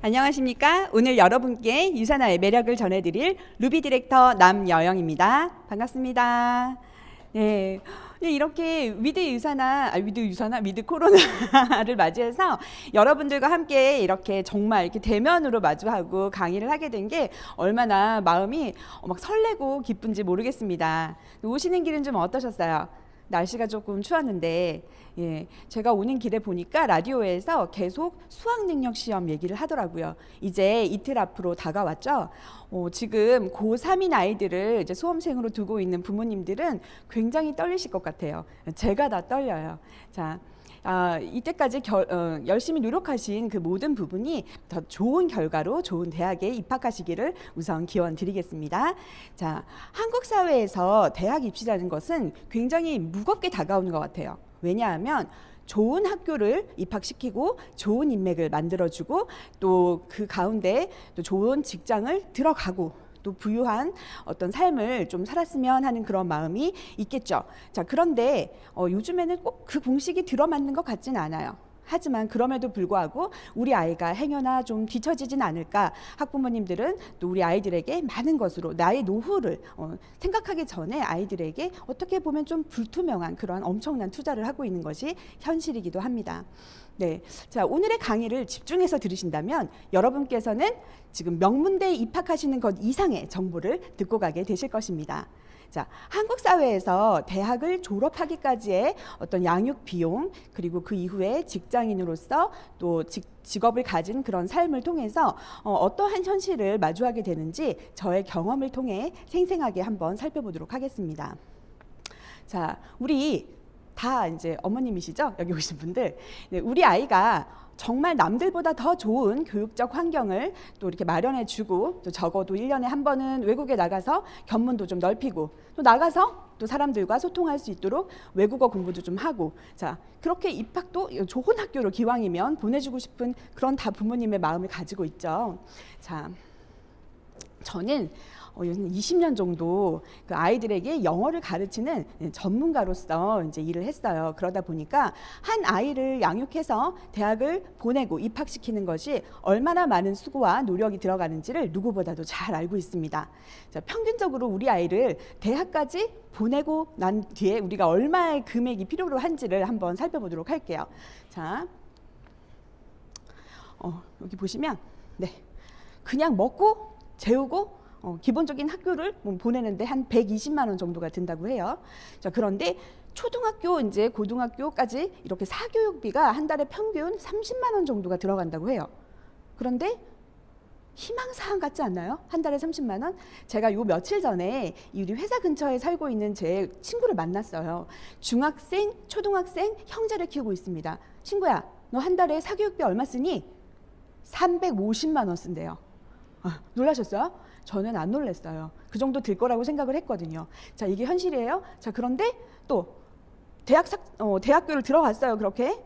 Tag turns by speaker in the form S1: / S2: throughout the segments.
S1: 안녕하십니까? 오늘 여러분께 유산화의 매력을 전해드릴 루비 디렉터 남여영입니다. 반갑습니다. 네, 이렇게 위드 코로나를 맞이해서 여러분들과 함께 이렇게 정말 이렇게 대면으로 마주하고 강의를 하게 된 게 얼마나 마음이 막 설레고 기쁜지 모르겠습니다. 오시는 길은 좀 어떠셨어요? 날씨가 조금 추웠는데, 제가 오는 길에 보니까 라디오에서 계속 수학능력 시험 얘기를 하더라고요. 이제 이틀 앞으로 다가왔죠. 지금 고3인 아이들을 이제 수험생으로 두고 있는 부모님들은 굉장히 떨리실 것 같아요. 제가 다 떨려요. 자, 이때까지 열심히 노력하신 그 모든 부분이 더 좋은 결과로 좋은 대학에 입학하시기를 우선 기원 드리겠습니다. 자, 한국 사회에서 대학 입시라는 것은 굉장히 무겁게 다가오는 것 같아요. 왜냐하면 좋은 학교를 입학시키고 좋은 인맥을 만들어주고 또 그 가운데 또 좋은 직장을 들어가고 또 부유한 어떤 삶을 좀 살았으면 하는 그런 마음이 있겠죠. 자, 그런데 요즘에는 꼭 그 공식이 들어맞는 것 같지는 않아요. 하지만 그럼에도 불구하고 우리 아이가 행여나 좀 뒤처지진 않을까, 학부모님들은 또 우리 아이들에게 많은 것으로 나의 노후를 생각하기 전에 아이들에게 어떻게 보면 좀 불투명한 그런 엄청난 투자를 하고 있는 것이 현실이기도 합니다. 네, 자, 오늘의 강의를 집중해서 들으신다면 여러분께서는 지금 명문대에 입학하시는 것 이상의 정보를 듣고 가게 되실 것입니다. 자, 한국 사회에서 대학을 졸업하기까지의 어떤 양육 비용, 그리고 그 이후에 직장인으로서 또 직업을 가진 그런 삶을 통해서 어떠한 현실을 마주하게 되는지 저의 경험을 통해 생생하게 한번 살펴보도록 하겠습니다. 자, 우리 다 이제 어머님이시죠? 여기 오신 분들. 네, 우리 아이가 정말 남들보다 더 좋은 교육적 환경을 또 이렇게 마련해 주고, 또 적어도 1년에 한 번은 외국에 나가서 견문도 좀 넓히고, 또 나가서 또 사람들과 소통할 수 있도록 외국어 공부도 좀 하고, 자, 그렇게 입학도 좋은 학교로 기왕이면 보내주고 싶은 그런 다 부모님의 마음을 가지고 있죠. 자, 저는 20년 정도 그 아이들에게 영어를 가르치는 전문가로서 이제 일을 했어요. 그러다 보니까 한 아이를 양육해서 대학을 보내고 입학시키는 것이 얼마나 많은 수고와 노력이 들어가는지를 누구보다도 잘 알고 있습니다. 자, 평균적으로 우리 아이를 대학까지 보내고 난 뒤에 우리가 얼마의 금액이 필요로 한지를 한번 살펴보도록 할게요. 자, 여기 보시면 그냥 먹고 재우고 기본적인 학교를 보내는데 한 120만 원 정도가 든다고 해요. 자, 그런데 초등학교, 이제 고등학교까지 이렇게 사교육비가 한 달에 평균 30만 원 정도가 들어간다고 해요. 그런데 희망사항 같지 않나요? 한 달에 30만 원? 제가 요 며칠 전에 우리 회사 근처에 살고 있는 제 친구를 만났어요. 중학생, 초등학생 형제를 키우고 있습니다. 친구야, 너 한 달에 사교육비 얼마 쓰니? 350만 원 쓴대요. 놀라셨어요? 저는 안 놀랐어요. 그 정도 들 거라고 생각을 했거든요. 자, 이게 현실이에요. 자, 그런데 또 대학교를 들어갔어요. 그렇게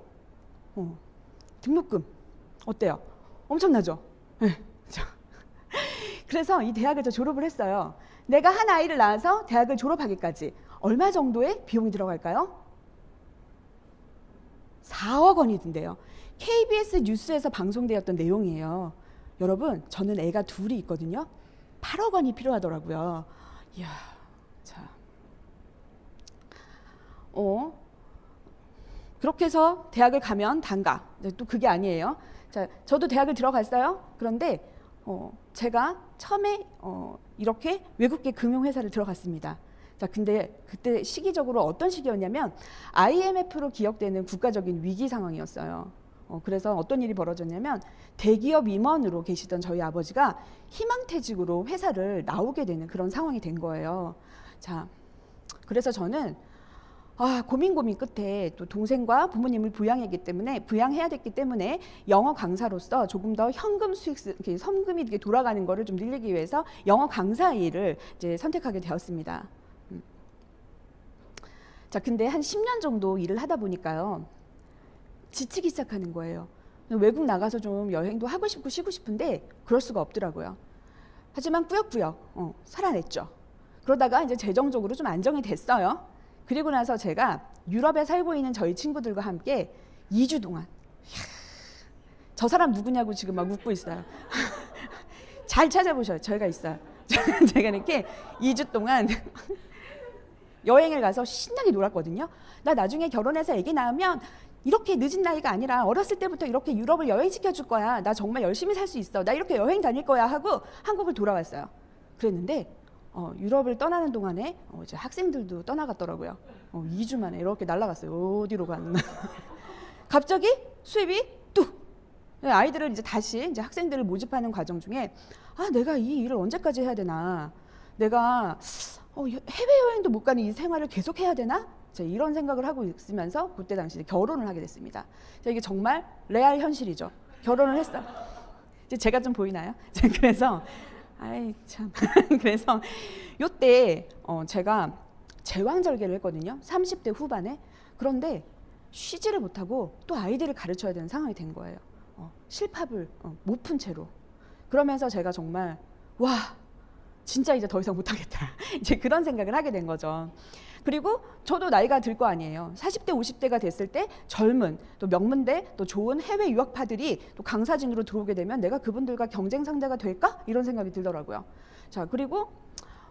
S1: 등록금 어때요? 엄청나죠? 네. 자, 그래서 이 대학을 졸업을 했어요. 내가 한 아이를 낳아서 대학을 졸업하기까지 얼마 정도의 비용이 들어갈까요? 4억 원이 든대요. KBS 뉴스에서 방송되었던 내용이에요. 여러분, 저는 애가 둘이 있거든요. 8억 원이 필요하더라고요. 이야, 자, 그렇게 해서 대학을 가면 단가. 또 그게 아니에요. 자, 저도 대학을 들어갔어요. 그런데 제가 처음에 이렇게 외국계 금융회사를 들어갔습니다. 자, 근데 그때 시기적으로 어떤 시기였냐면 IMF로 기억되는 국가적인 위기 상황이었어요. 그래서 어떤 일이 벌어졌냐면 대기업 임원으로 계시던 저희 아버지가 희망퇴직으로 회사를 나오게 되는 그런 상황이 된 거예요. 자, 그래서 저는 고민 끝에 또 동생과 부모님을 부양해야 됐기 때문에 영어 강사로서 조금 더 현금 수익, 성금이 이렇게 돌아가는 거를 좀 늘리기 위해서 영어 강사 일을 이제 선택하게 되었습니다. 자, 근데 한 10년 정도 일을 하다 보니까요, 지치기 시작하는 거예요. 외국 나가서 좀 여행도 하고 싶고 쉬고 싶은데 그럴 수가 없더라고요. 하지만 꾸역꾸역 살아냈죠. 그러다가 이제 재정적으로 좀 안정이 됐어요. 그리고 나서 제가 유럽에 살고 있는 저희 친구들과 함께 2주 동안 저 사람 누구냐고 지금 막 묻고 있어요. 잘 찾아보셔요. 저희가 있어요. 제가 이렇게 2주 동안 여행을 가서 신나게 놀았거든요. 나 나중에 결혼해서 아기 낳으면 이렇게 늦은 나이가 아니라 어렸을 때부터 이렇게 유럽을 여행시켜 줄 거야. 나 정말 열심히 살 수 있어. 나 이렇게 여행 다닐 거야 하고 한국을 돌아왔어요. 그랬는데 유럽을 떠나는 동안에 이제 학생들도 떠나갔더라고요. 2주 만에 이렇게 날아갔어요. 어디로 갔나. 갑자기 수입이 뚝. 아이들을 이제 다시 이제 학생들을 모집하는 과정 중에 내가 이 일을 언제까지 해야 되나. 내가 해외여행도 못 가는 이 생활을 계속 해야 되나? 이런 생각을 하고 있으면서 그때 당시 결혼을 하게 됐습니다. 이게 정말 레알 현실이죠. 결혼을 했어요. 제가 좀 보이나요? 그래서 아이 참 그래서 요때 제가 제왕절개를 했거든요. 30대 후반에. 그런데 쉬지를 못하고 또 아이들을 가르쳐야 되는 상황이 된 거예요. 실밥을 못 푼 채로. 그러면서 제가 정말 와 진짜 이제 더 이상 못하겠다. 이제 그런 생각을 하게 된 거죠. 그리고 저도 나이가 들 거 아니에요. 40대, 50대가 됐을 때 젊은 또 명문대 또 좋은 해외 유학파들이 또 강사진으로 들어오게 되면 내가 그분들과 경쟁 상대가 될까? 이런 생각이 들더라고요. 자, 그리고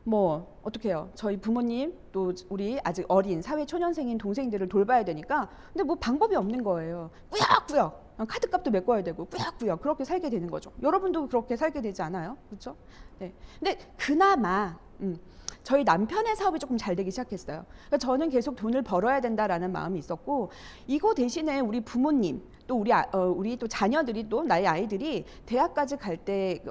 S1: 뭐 어떻게 해요? 저희 부모님 또 우리 아직 어린 사회 초년생인 동생들을 돌봐야 되니까 근데 뭐 방법이 없는 거예요. 꾸역꾸역 카드값도 메꿔야 되고 꾸역꾸역 그렇게 살게 되는 거죠. 여러분도 그렇게 살게 되지 않아요? 그렇죠? 네. 근데 그나마 저희 남편의 사업이 조금 잘 되기 시작했어요. 그러니까 저는 계속 돈을 벌어야 된다라는 마음이 있었고 이거 대신에 우리 부모님 또 우리 또 자녀들이 또 나의 아이들이 대학까지 갈 때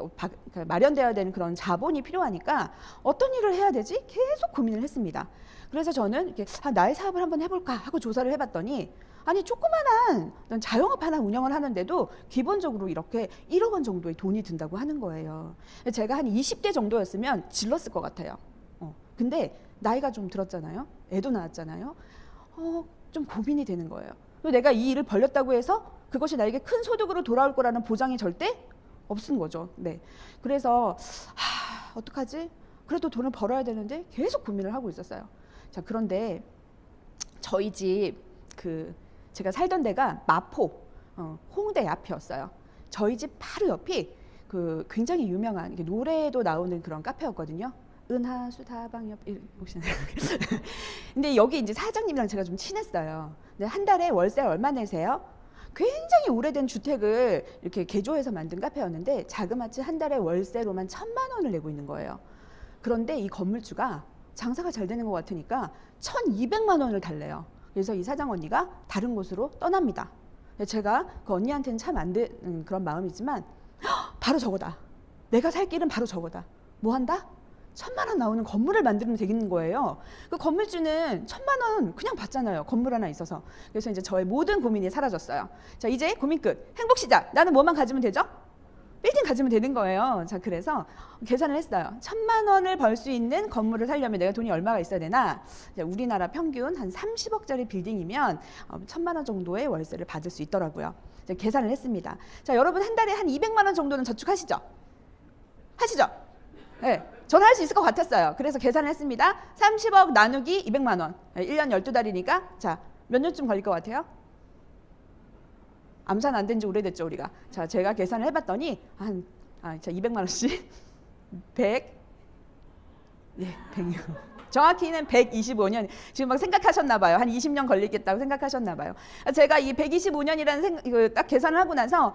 S1: 마련되어야 되는 그런 자본이 필요하니까 어떤 일을 해야 되지? 계속 고민을 했습니다. 그래서 저는 이렇게 나의 사업을 한번 해볼까 하고 조사를 해봤더니 아니 조그만한 자영업 하나 운영을 하는데도 기본적으로 이렇게 1억 원 정도의 돈이 든다고 하는 거예요. 제가 한 20대 정도였으면 질렀을 것 같아요. 근데 나이가 좀 들었잖아요. 애도 낳았잖아요. 좀 고민이 되는 거예요. 내가 이 일을 벌렸다고 해서 그것이 나에게 큰 소득으로 돌아올 거라는 보장이 절대 없은 거죠. 네. 그래서 어떡하지? 그래도 돈을 벌어야 되는데 계속 고민을 하고 있었어요. 자, 그런데 저희 집 제가 살던 데가 마포 홍대 앞이었어요. 저희 집 바로 옆이 굉장히 유명한 노래도 나오는 그런 카페였거든요. 은하 수다방옆 혹시 근데 여기 이제 사장님이랑 제가 좀 친했어요. 근데 한 달에 월세 얼마 내세요? 굉장히 오래된 주택을 이렇게 개조해서 만든 카페였는데 자그마치 한 달에 월세로만 1,000만 원을 내고 있는 거예요. 그런데 이 건물주가 장사가 잘 되는 것 같으니까 1,200만 원을 달래요. 그래서 이 사장 언니가 다른 곳으로 떠납니다. 제가 그 언니한테는 참 안 되는 그런 마음이지만 바로 저거다. 내가 살 길은 바로 저거다. 뭐 한다? 1,000만 원 나오는 건물을 만들면 되겠는 거예요. 그 건물주는 1,000만 원 그냥 받잖아요. 건물 하나 있어서. 그래서 이제 저의 모든 고민이 사라졌어요. 자, 이제 고민 끝. 행복 시작. 나는 뭐만 가지면 되죠? 빌딩 가지면 되는 거예요. 자, 그래서 계산을 했어요. 1,000만 원을 벌 수 있는 건물을 살려면 내가 돈이 얼마가 있어야 되나? 우리나라 평균 한 30억짜리 빌딩이면 1,000만 원 정도의 월세를 받을 수 있더라고요. 계산을 했습니다. 자, 여러분 한 달에 한 200만 원 정도는 저축하시죠? 하시죠? 네, 저는 할 수 있을 것 같았어요. 그래서 계산을 했습니다. 30억 나누기 200만 원. 1년 12달이니까 자, 몇 년쯤 걸릴 것 같아요? 암산 안 된 지 오래됐죠, 우리가. 자, 제가 계산을 해봤더니 자, 200만 원씩 100, 네, 100. 정확히는 125년. 지금 막 생각하셨나 봐요. 한 20년 걸리겠다고 생각하셨나 봐요. 제가 이 125년이라는 딱 계산을 하고 나서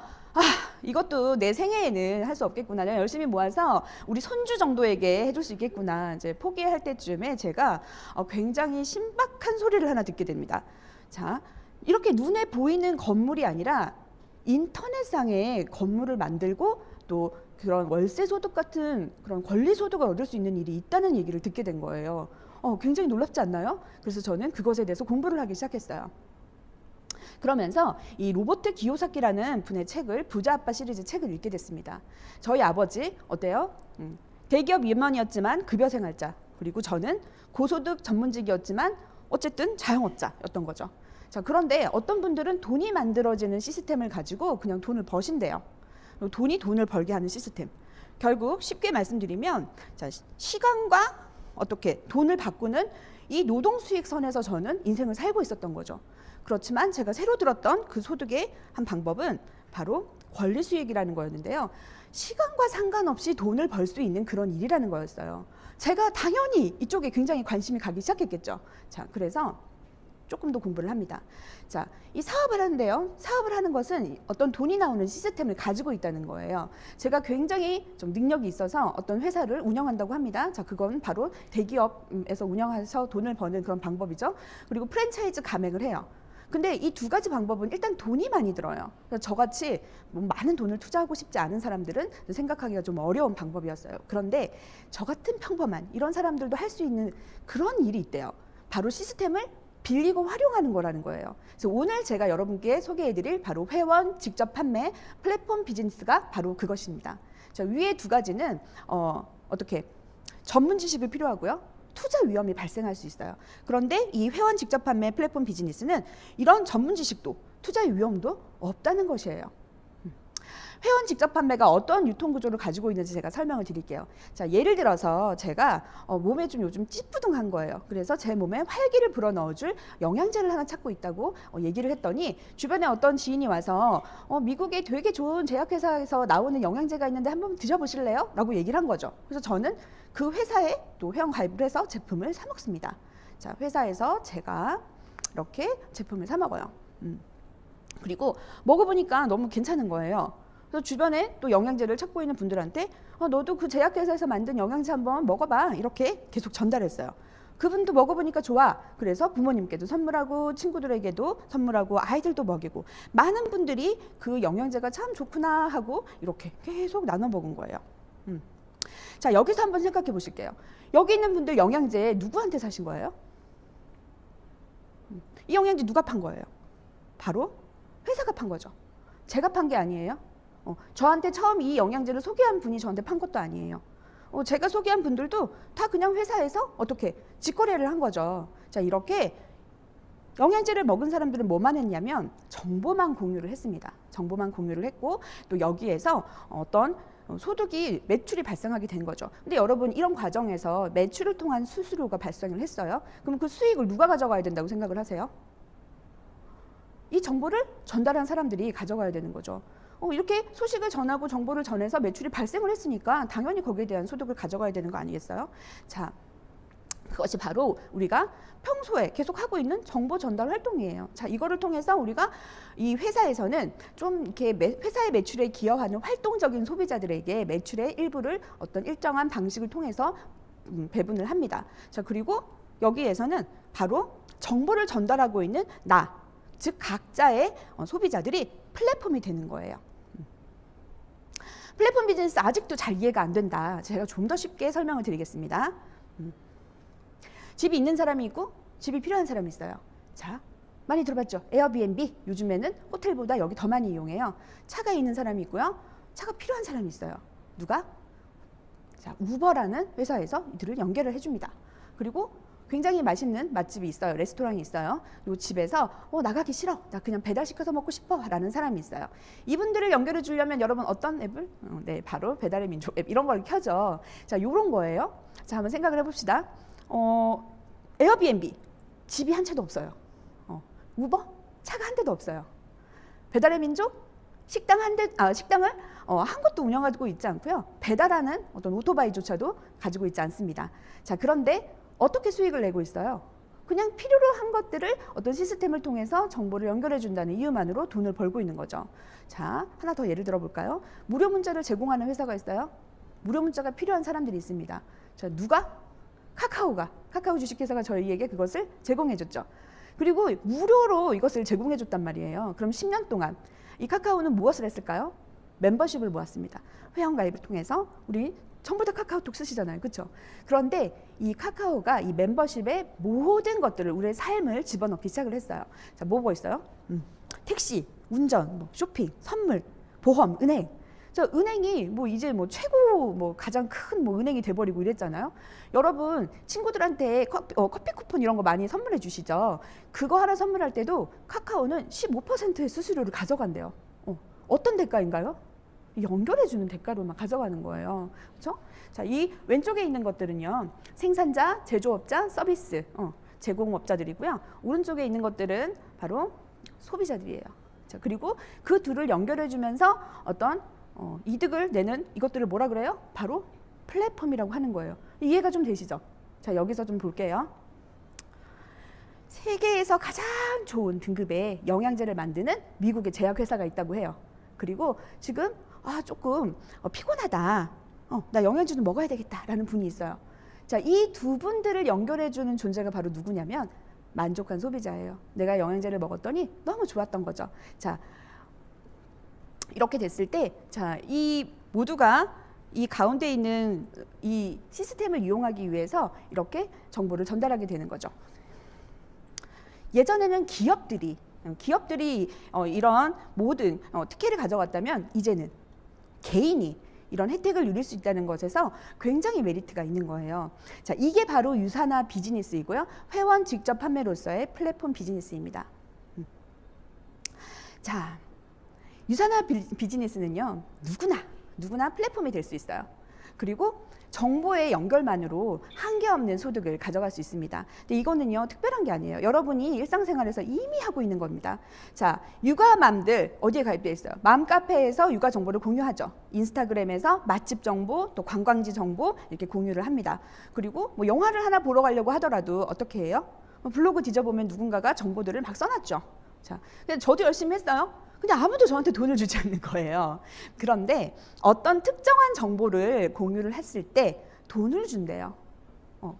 S1: 이것도 내 생애에는 할 수 없겠구나. 내가 열심히 모아서 우리 손주 정도에게 해줄 수 있겠구나. 이제 포기할 때쯤에 제가 굉장히 신박한 소리를 하나 듣게 됩니다. 자, 이렇게 눈에 보이는 건물이 아니라 인터넷상에 건물을 만들고 또 그런 월세 소득 같은 그런 권리 소득을 얻을 수 있는 일이 있다는 얘기를 듣게 된 거예요. 굉장히 놀랍지 않나요? 그래서 저는 그것에 대해서 공부를 하기 시작했어요. 그러면서 이 로버트 기요사키라는 분의 책을 부자 아빠 시리즈 책을 읽게 됐습니다. 저희 아버지 어때요? 대기업 임원이었지만 급여 생활자, 그리고 저는 고소득 전문직이었지만 어쨌든 자영업자였던 거죠. 자, 그런데 어떤 분들은 돈이 만들어지는 시스템을 가지고 그냥 돈을 버신대요. 돈이 돈을 벌게 하는 시스템. 결국 쉽게 말씀드리면 자, 시간과 어떻게 돈을 바꾸는 이 노동 수익선에서 저는 인생을 살고 있었던 거죠. 그렇지만 제가 새로 들었던 그 소득의 한 방법은 바로 권리 수익이라는 거였는데요. 시간과 상관없이 돈을 벌 수 있는 그런 일이라는 거였어요. 제가 당연히 이쪽에 굉장히 관심이 가기 시작했겠죠. 자, 그래서 조금 더 공부를 합니다. 자, 이 사업을 하는데요. 사업을 하는 것은 어떤 돈이 나오는 시스템을 가지고 있다는 거예요. 제가 굉장히 좀 능력이 있어서 어떤 회사를 운영한다고 합니다. 자, 그건 바로 대기업에서 운영해서 돈을 버는 그런 방법이죠. 그리고 프랜차이즈 가맹을 해요. 근데 이 두 가지 방법은 일단 돈이 많이 들어요. 그래서 저같이 뭐 많은 돈을 투자하고 싶지 않은 사람들은 생각하기가 좀 어려운 방법이었어요. 그런데 저 같은 평범한 이런 사람들도 할 수 있는 그런 일이 있대요. 바로 시스템을 빌리고 활용하는 거라는 거예요. 그래서 오늘 제가 여러분께 소개해드릴 바로 회원 직접 판매 플랫폼 비즈니스가 바로 그것입니다. 자, 위에 두 가지는 어떻게 전문 지식이 필요하고요. 투자 위험이 발생할 수 있어요. 그런데 이 회원 직접 판매 플랫폼 비즈니스는 이런 전문 지식도 투자 위험도 없다는 것이에요. 회원 직접 판매가 어떤 유통 구조를 가지고 있는지 제가 설명을 드릴게요. 자, 예를 들어서 제가 몸에 좀 요즘 찌뿌둥한 거예요. 그래서 제 몸에 활기를 불어 넣어줄 영양제를 하나 찾고 있다고 얘기를 했더니 주변에 어떤 지인이 와서 미국에 되게 좋은 제약회사에서 나오는 영양제가 있는데 한번 드셔보실래요? 라고 얘기를 한 거죠. 그래서 저는 그 회사에 또 회원 가입을 해서 제품을 사 먹습니다. 자, 회사에서 제가 이렇게 제품을 사 먹어요. 그리고 먹어보니까 너무 괜찮은 거예요. 그래서 주변에 또 영양제를 찾고 있는 분들한테 너도 그 제약회사에서 만든 영양제 한번 먹어봐 이렇게 계속 전달했어요. 그분도 먹어보니까 좋아. 그래서 부모님께도 선물하고 친구들에게도 선물하고 아이들도 먹이고 많은 분들이 그 영양제가 참 좋구나 하고 이렇게 계속 나눠 먹은 거예요. 자, 여기서 한번 생각해 보실게요. 여기 있는 분들 영양제 누구한테 사신 거예요? 이 영양제 누가 판 거예요? 바로 회사가 판 거죠. 제가 판 게 아니에요. 저한테 처음 이 영양제를 소개한 분이 저한테 판 것도 아니에요. 제가 소개한 분들도 다 그냥 회사에서 어떻게 직거래를 한 거죠. 자, 이렇게 영양제를 먹은 사람들은 뭐만 했냐면 정보만 공유를 했습니다. 정보만 공유를 했고 또 여기에서 어떤 소득이 매출이 발생하게 된 거죠. 근데 여러분 이런 과정에서 매출을 통한 수수료가 발생을 했어요. 그럼 그 수익을 누가 가져가야 된다고 생각을 하세요? 이 정보를 전달한 사람들이 가져가야 되는 거죠. 이렇게 소식을 전하고 정보를 전해서 매출이 발생을 했으니까 당연히 거기에 대한 소득을 가져가야 되는 거 아니겠어요? 자, 그것이 바로 우리가 평소에 계속 하고 있는 정보 전달 활동이에요. 자, 이거를 통해서 우리가 이 회사에서는 좀 이렇게 회사의 매출에 기여하는 활동적인 소비자들에게 매출의 일부를 어떤 일정한 방식을 통해서 배분을 합니다. 자, 그리고 여기에서는 바로 정보를 전달하고 있는 즉 각자의 소비자들이 플랫폼이 되는 거예요. 플랫폼 비즈니스 아직도 잘 이해가 안 된다. 제가 좀 더 쉽게 설명을 드리겠습니다. 집이 있는 사람이 있고 집이 필요한 사람이 있어요. 자, 많이 들어봤죠? 에어비앤비. 요즘에는 호텔보다 여기 더 많이 이용해요. 차가 있는 사람이 있고요. 차가 필요한 사람이 있어요. 누가? 자, 우버라는 회사에서 이들을 연결을 해줍니다. 그리고 굉장히 맛있는 맛집이 있어요. 레스토랑이 있어요. 이 집에서 나가기 싫어. 나 그냥 배달시켜서 먹고 싶어. 라는 사람이 있어요. 이분들을 연결해 주려면 여러분 어떤 앱을? 네, 바로 배달의 민족 앱 이런 걸 켜죠. 자, 요런 거예요. 자, 한번 생각을 해봅시다. 에어비앤비. 집이 한 채도 없어요. 우버? 차가 한 대도 없어요. 배달의 민족? 식당을 한 곳도 운영하고 있지 않고요. 배달하는 어떤 오토바이조차도 가지고 있지 않습니다. 자, 그런데 어떻게 수익을 내고 있어요? 그냥 필요로 한 것들을 어떤 시스템을 통해서 정보를 연결해 준다는 이유만으로 돈을 벌고 있는 거죠. 자, 하나 더 예를 들어 볼까요? 무료 문자를 제공하는 회사가 있어요. 무료 문자가 필요한 사람들이 있습니다. 자, 누가? 카카오 주식회사가 저희에게 그것을 제공해 줬죠. 그리고 무료로 이것을 제공해 줬단 말이에요. 그럼 10년 동안 이 카카오는 무엇을 했을까요? 멤버십을 모았습니다. 회원가입을 통해서 우리 전부 다 카카오톡 쓰시잖아요. 그렇죠? 그런데 이 카카오가 이 멤버십의 모든 것들을 우리의 삶을 집어넣기 시작을 했어요. 자, 뭐가 있어요? 택시, 운전, 쇼핑, 선물, 보험, 은행. 자, 은행이 이제 최고 가장 큰 은행이 돼버리고 이랬잖아요. 여러분 친구들한테 커피 쿠폰 이런 거 많이 선물해 주시죠. 그거 하나 선물할 때도 카카오는 15%의 수수료를 가져간대요. 어떤 대가인가요? 연결해주는 대가로만 가져가는 거예요. 그렇죠? 자, 이 왼쪽에 있는 것들은요. 생산자, 제조업자, 서비스, 제공업자들이고요. 오른쪽에 있는 것들은 바로 소비자들이에요. 자, 자, 그리고 그 둘을 연결해 주면서 어떤 이득을 내는 이것들을 뭐라 그래요? 바로 플랫폼이라고 하는 거예요. 이해가 좀 되시죠? 자, 여기서 좀 볼게요. 세계에서 가장 좋은 등급의 영양제를 만드는 미국의 제약회사가 있다고 해요. 그리고 지금 조금 피곤하다. 나 영양제 좀 먹어야 되겠다라는 분이 있어요. 자, 이 두 분들을 연결해주는 존재가 바로 누구냐면 만족한 소비자예요. 내가 영양제를 먹었더니 너무 좋았던 거죠. 자, 이렇게 됐을 때, 자, 이 모두가 이 가운데 있는 이 시스템을 이용하기 위해서 이렇게 정보를 전달하게 되는 거죠. 예전에는 기업들이 이런 모든 특혜를 가져갔다면 이제는 개인이 이런 혜택을 누릴 수 있다는 것에서 굉장히 메리트가 있는 거예요. 자, 이게 바로 유산화 비즈니스이고요. 회원 직접 판매로서의 플랫폼 비즈니스입니다. 자, 유산화 비즈니스는요, 누구나 플랫폼이 될 수 있어요. 그리고 정보의 연결만으로 한계 없는 소득을 가져갈 수 있습니다. 근데 이거는요, 특별한 게 아니에요. 여러분이 일상생활에서 이미 하고 있는 겁니다. 자, 육아맘들 어디에 가입되어 있어요? 맘카페에서 육아 정보를 공유하죠. 인스타그램에서 맛집 정보, 또 관광지 정보 이렇게 공유를 합니다. 그리고 뭐 영화를 하나 보러 가려고 하더라도 어떻게 해요? 블로그 뒤져보면 누군가가 정보들을 막 써놨죠. 자, 근데 저도 열심히 했어요. 근데 아무도 저한테 돈을 주지 않는 거예요. 그런데 어떤 특정한 정보를 공유를 했을 때 돈을 준대요.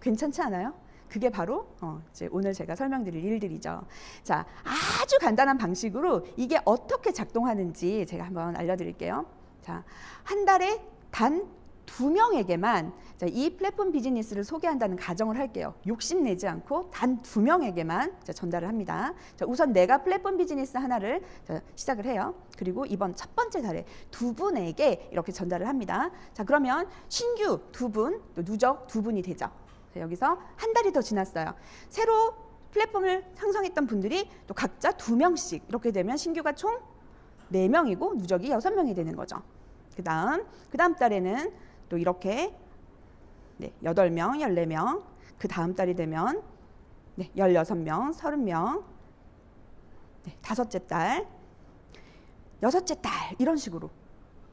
S1: 괜찮지 않아요? 그게 바로 이제 오늘 제가 설명드릴 일들이죠. 자, 아주 간단한 방식으로 이게 어떻게 작동하는지 제가 한번 알려드릴게요. 자, 한 달에 단 2명에게만 이 플랫폼 비즈니스를 소개한다는 가정을 할게요. 욕심내지 않고 단 2명에게만 전달을 합니다. 자, 우선 내가 플랫폼 비즈니스 하나를 시작을 해요. 그리고 이번 첫 번째 달에 2분에게 이렇게 전달을 합니다. 자, 그러면 신규 2분, 또 누적 2분이 되죠. 자, 여기서 한 달이 더 지났어요. 새로 플랫폼을 상성했던 분들이 또 각자 2명씩 이렇게 되면 신규가 총 4명이고 누적이 6명이 되는 거죠. 그 다음 달에는 또 이렇게 8명, 14명, 그 다음 달이 되면 16명, 30명, 다섯째 달, 여섯째 달 이런 식으로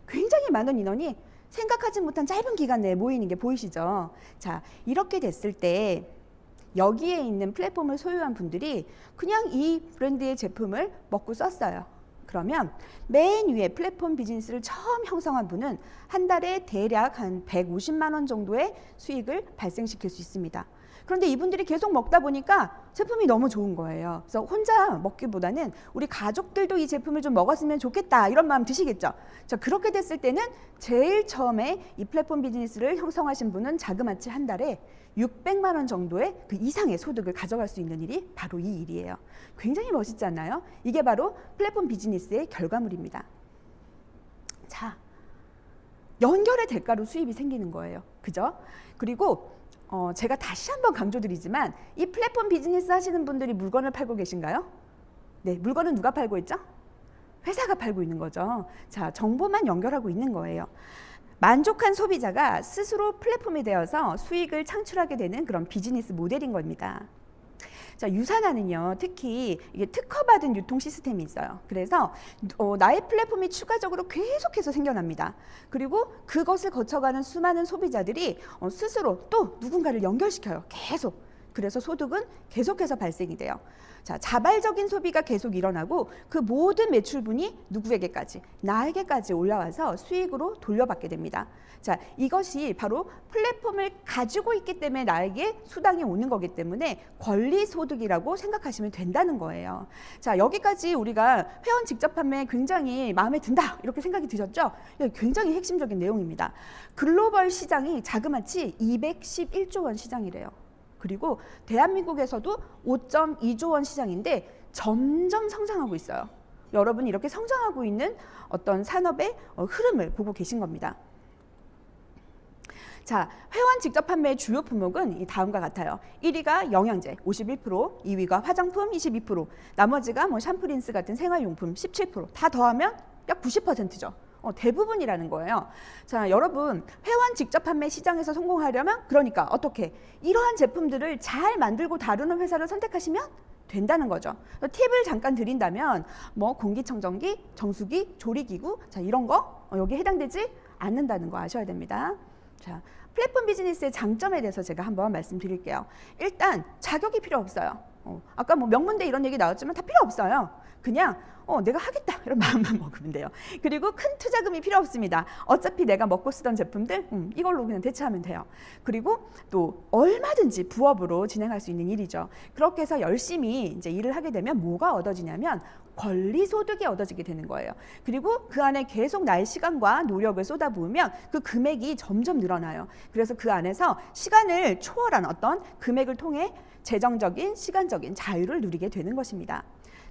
S1: 굉장히 많은 인원이 생각하지 못한 짧은 기간 내에 모이는 게 보이시죠? 자, 이렇게 됐을 때 여기에 있는 플랫폼을 소유한 분들이 그냥 이 브랜드의 제품을 먹고 썼어요. 그러면 맨 위에 플랫폼 비즈니스를 처음 형성한 분은 한 달에 대략 한 150만 원 정도의 수익을 발생시킬 수 있습니다. 그런데 이분들이 계속 먹다 보니까 제품이 너무 좋은 거예요. 그래서 혼자 먹기보다는 우리 가족들도 이 제품을 좀 먹었으면 좋겠다 이런 마음 드시겠죠. 자, 그렇게 됐을 때는 제일 처음에 이 플랫폼 비즈니스를 형성하신 분은 자그마치 한 달에 600만 원 정도의 그 이상의 소득을 가져갈 수 있는 일이 바로 이 일이에요. 굉장히 멋있지 않나요? 이게 바로 플랫폼 비즈니스의 결과물입니다. 자, 연결의 대가로 수입이 생기는 거예요. 그죠? 그리고 제가 다시 한번 강조드리지만 이 플랫폼 비즈니스 하시는 분들이 물건을 팔고 계신가요? 네, 물건은 누가 팔고 있죠? 회사가 팔고 있는 거죠. 자, 정보만 연결하고 있는 거예요. 만족한 소비자가 스스로 플랫폼이 되어서 수익을 창출하게 되는 그런 비즈니스 모델인 겁니다. 자, 유산화는요, 특히 이게 특허받은 유통 시스템이 있어요. 그래서 나의 플랫폼이 추가적으로 계속해서 생겨납니다. 그리고 그것을 거쳐가는 수많은 소비자들이 스스로 또 누군가를 연결시켜요. 계속. 그래서 소득은 계속해서 발생이 돼요. 자, 자발적인 소비가 계속 일어나고 그 모든 매출분이 누구에게까지? 나에게까지 올라와서 수익으로 돌려받게 됩니다. 자, 이것이 바로 플랫폼을 가지고 있기 때문에 나에게 수당이 오는 거기 때문에 권리소득이라고 생각하시면 된다는 거예요. 자, 여기까지 우리가 회원 직접 판매 굉장히 마음에 든다 이렇게 생각이 드셨죠? 굉장히 핵심적인 내용입니다. 글로벌 시장이 자그마치 211조 원 시장이래요. 그리고 대한민국에서도 5.2조 원 시장인데 점점 성장하고 있어요. 여러분이 이렇게 성장하고 있는 어떤 산업의 흐름을 보고 계신 겁니다. 자, 회원 직접 판매의 주요 품목은 이 다음과 같아요. 1위가 영양제 51%, 2위가 화장품 22%, 나머지가 뭐 샴푸, 린스 같은 생활용품 17%, 다 더하면 약 90%죠. 대부분이라는 거예요. 자, 여러분 회원 직접 판매 시장에서 성공하려면 그러니까 어떻게 이러한 제품들을 잘 만들고 다루는 회사를 선택하시면 된다는 거죠. 팁을 잠깐 드린다면 뭐 공기청정기, 정수기, 조리기구 자 이런 거 여기에 해당되지 않는다는 거 아셔야 됩니다. 자, 플랫폼 비즈니스의 장점에 대해서 제가 한번 말씀드릴게요. 일단 자격이 필요 없어요. 아까 뭐 명문대 이런 얘기 나왔지만 다 필요 없어요. 그냥 내가 하겠다 이런 마음만 먹으면 돼요. 그리고 큰 투자금이 필요 없습니다. 어차피 내가 먹고 쓰던 제품들 이걸로 그냥 대체하면 돼요. 그리고 또 얼마든지 부업으로 진행할 수 있는 일이죠. 그렇게 해서 열심히 이제 일을 하게 되면 뭐가 얻어지냐면 권리 소득이 얻어지게 되는 거예요. 그리고 그 안에 계속 나의 시간과 노력을 쏟아부으면 그 금액이 점점 늘어나요. 그래서 그 안에서 시간을 초월한 어떤 금액을 통해 재정적인, 시간적인 자유를 누리게 되는 것입니다.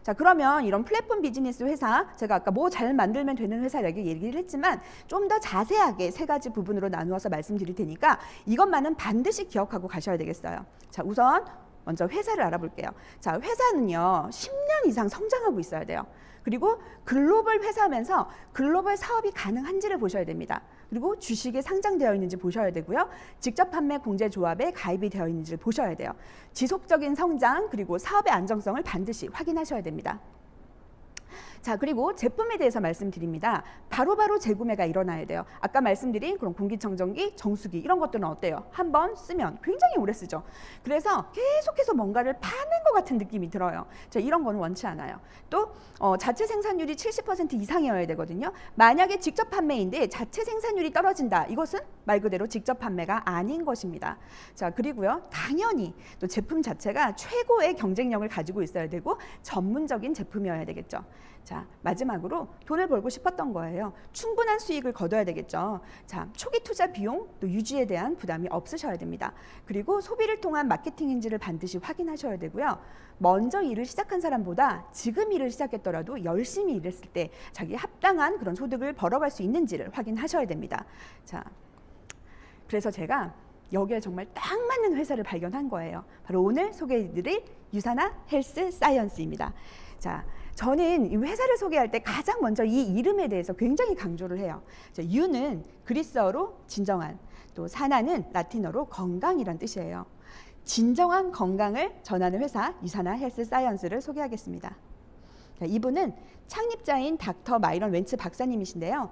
S1: 자, 그러면 이런 플랫폼 비즈니스 회사, 제가 아까 뭐 잘 만들면 되는 회사 얘기를 했지만 좀 더 자세하게 세 가지 부분으로 나누어서 말씀드릴 테니까 이것만은 반드시 기억하고 가셔야 되겠어요. 자, 우선 먼저 회사를 알아볼게요. 자, 회사는요 10년 이상 성장하고 있어야 돼요. 그리고 글로벌 회사면서 글로벌 사업이 가능한지를 보셔야 됩니다. 그리고 주식에 상장되어 있는지 보셔야 되고요. 직접 판매 공제조합에 가입이 되어 있는지를 보셔야 돼요. 지속적인 성장 그리고 사업의 안정성을 반드시 확인하셔야 됩니다. 자, 그리고 제품에 대해서 말씀드립니다. 바로바로 재구매가 일어나야 돼요. 아까 말씀드린 그런 공기청정기, 정수기 이런 것들은 어때요? 한번 쓰면 굉장히 오래 쓰죠. 그래서 계속해서 뭔가를 파는 것 같은 느낌이 들어요. 자, 이런 거는 원치 않아요. 또 자체 생산율이 70% 이상이어야 되거든요. 만약에 직접 판매인데 자체 생산율이 떨어진다. 이것은 말 그대로 직접 판매가 아닌 것입니다. 자, 그리고요. 당연히 또 제품 자체가 최고의 경쟁력을 가지고 있어야 되고 전문적인 제품이어야 되겠죠. 자, 마지막으로 돈을 벌고 싶었던 거예요. 충분한 수익을 거둬야 되겠죠. 자, 초기 투자 비용 또 유지에 대한 부담이 없으셔야 됩니다. 그리고 소비를 통한 마케팅인지를 반드시 확인하셔야 되고요. 먼저 일을 시작한 사람보다 지금 일을 시작했더라도 열심히 일했을 때 자기 합당한 그런 소득을 벌어갈 수 있는지를 확인하셔야 됩니다. 자, 그래서 제가 여기에 정말 딱 맞는 회사를 발견한 거예요. 바로 오늘 소개해드릴 유사나 헬스 사이언스입니다. 자, 저는 이 회사를 소개할 때 가장 먼저 이 이름에 대해서 굉장히 강조를 해요. 자, 유는 그리스어로 진정한, 또 사나는 라틴어로 건강이란 뜻이에요. 진정한 건강을 전하는 회사 유사나 헬스 사이언스를 소개하겠습니다. 자, 이분은 창립자인 닥터 마이런 웬츠 박사님이신데요.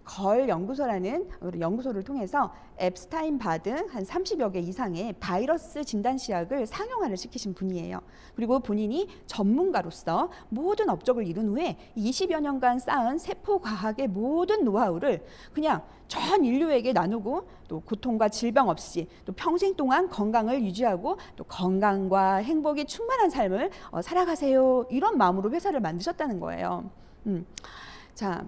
S1: 걸 연구소라는 연구소를 통해서 앱스타인 바 등 한 30여 개 이상의 바이러스 진단 시약을 상용화를 시키신 분이에요. 그리고 본인이 전문가로서 모든 업적을 이룬 후에 20여 년간 쌓은 세포 과학의 모든 노하우를 그냥 전 인류에게 나누고 또 고통과 질병 없이 또 평생 동안 건강을 유지하고 또 건강과 행복이 충만한 삶을 살아가세요. 이런 마음으로 회사를 만드셨다는 거예요. 자,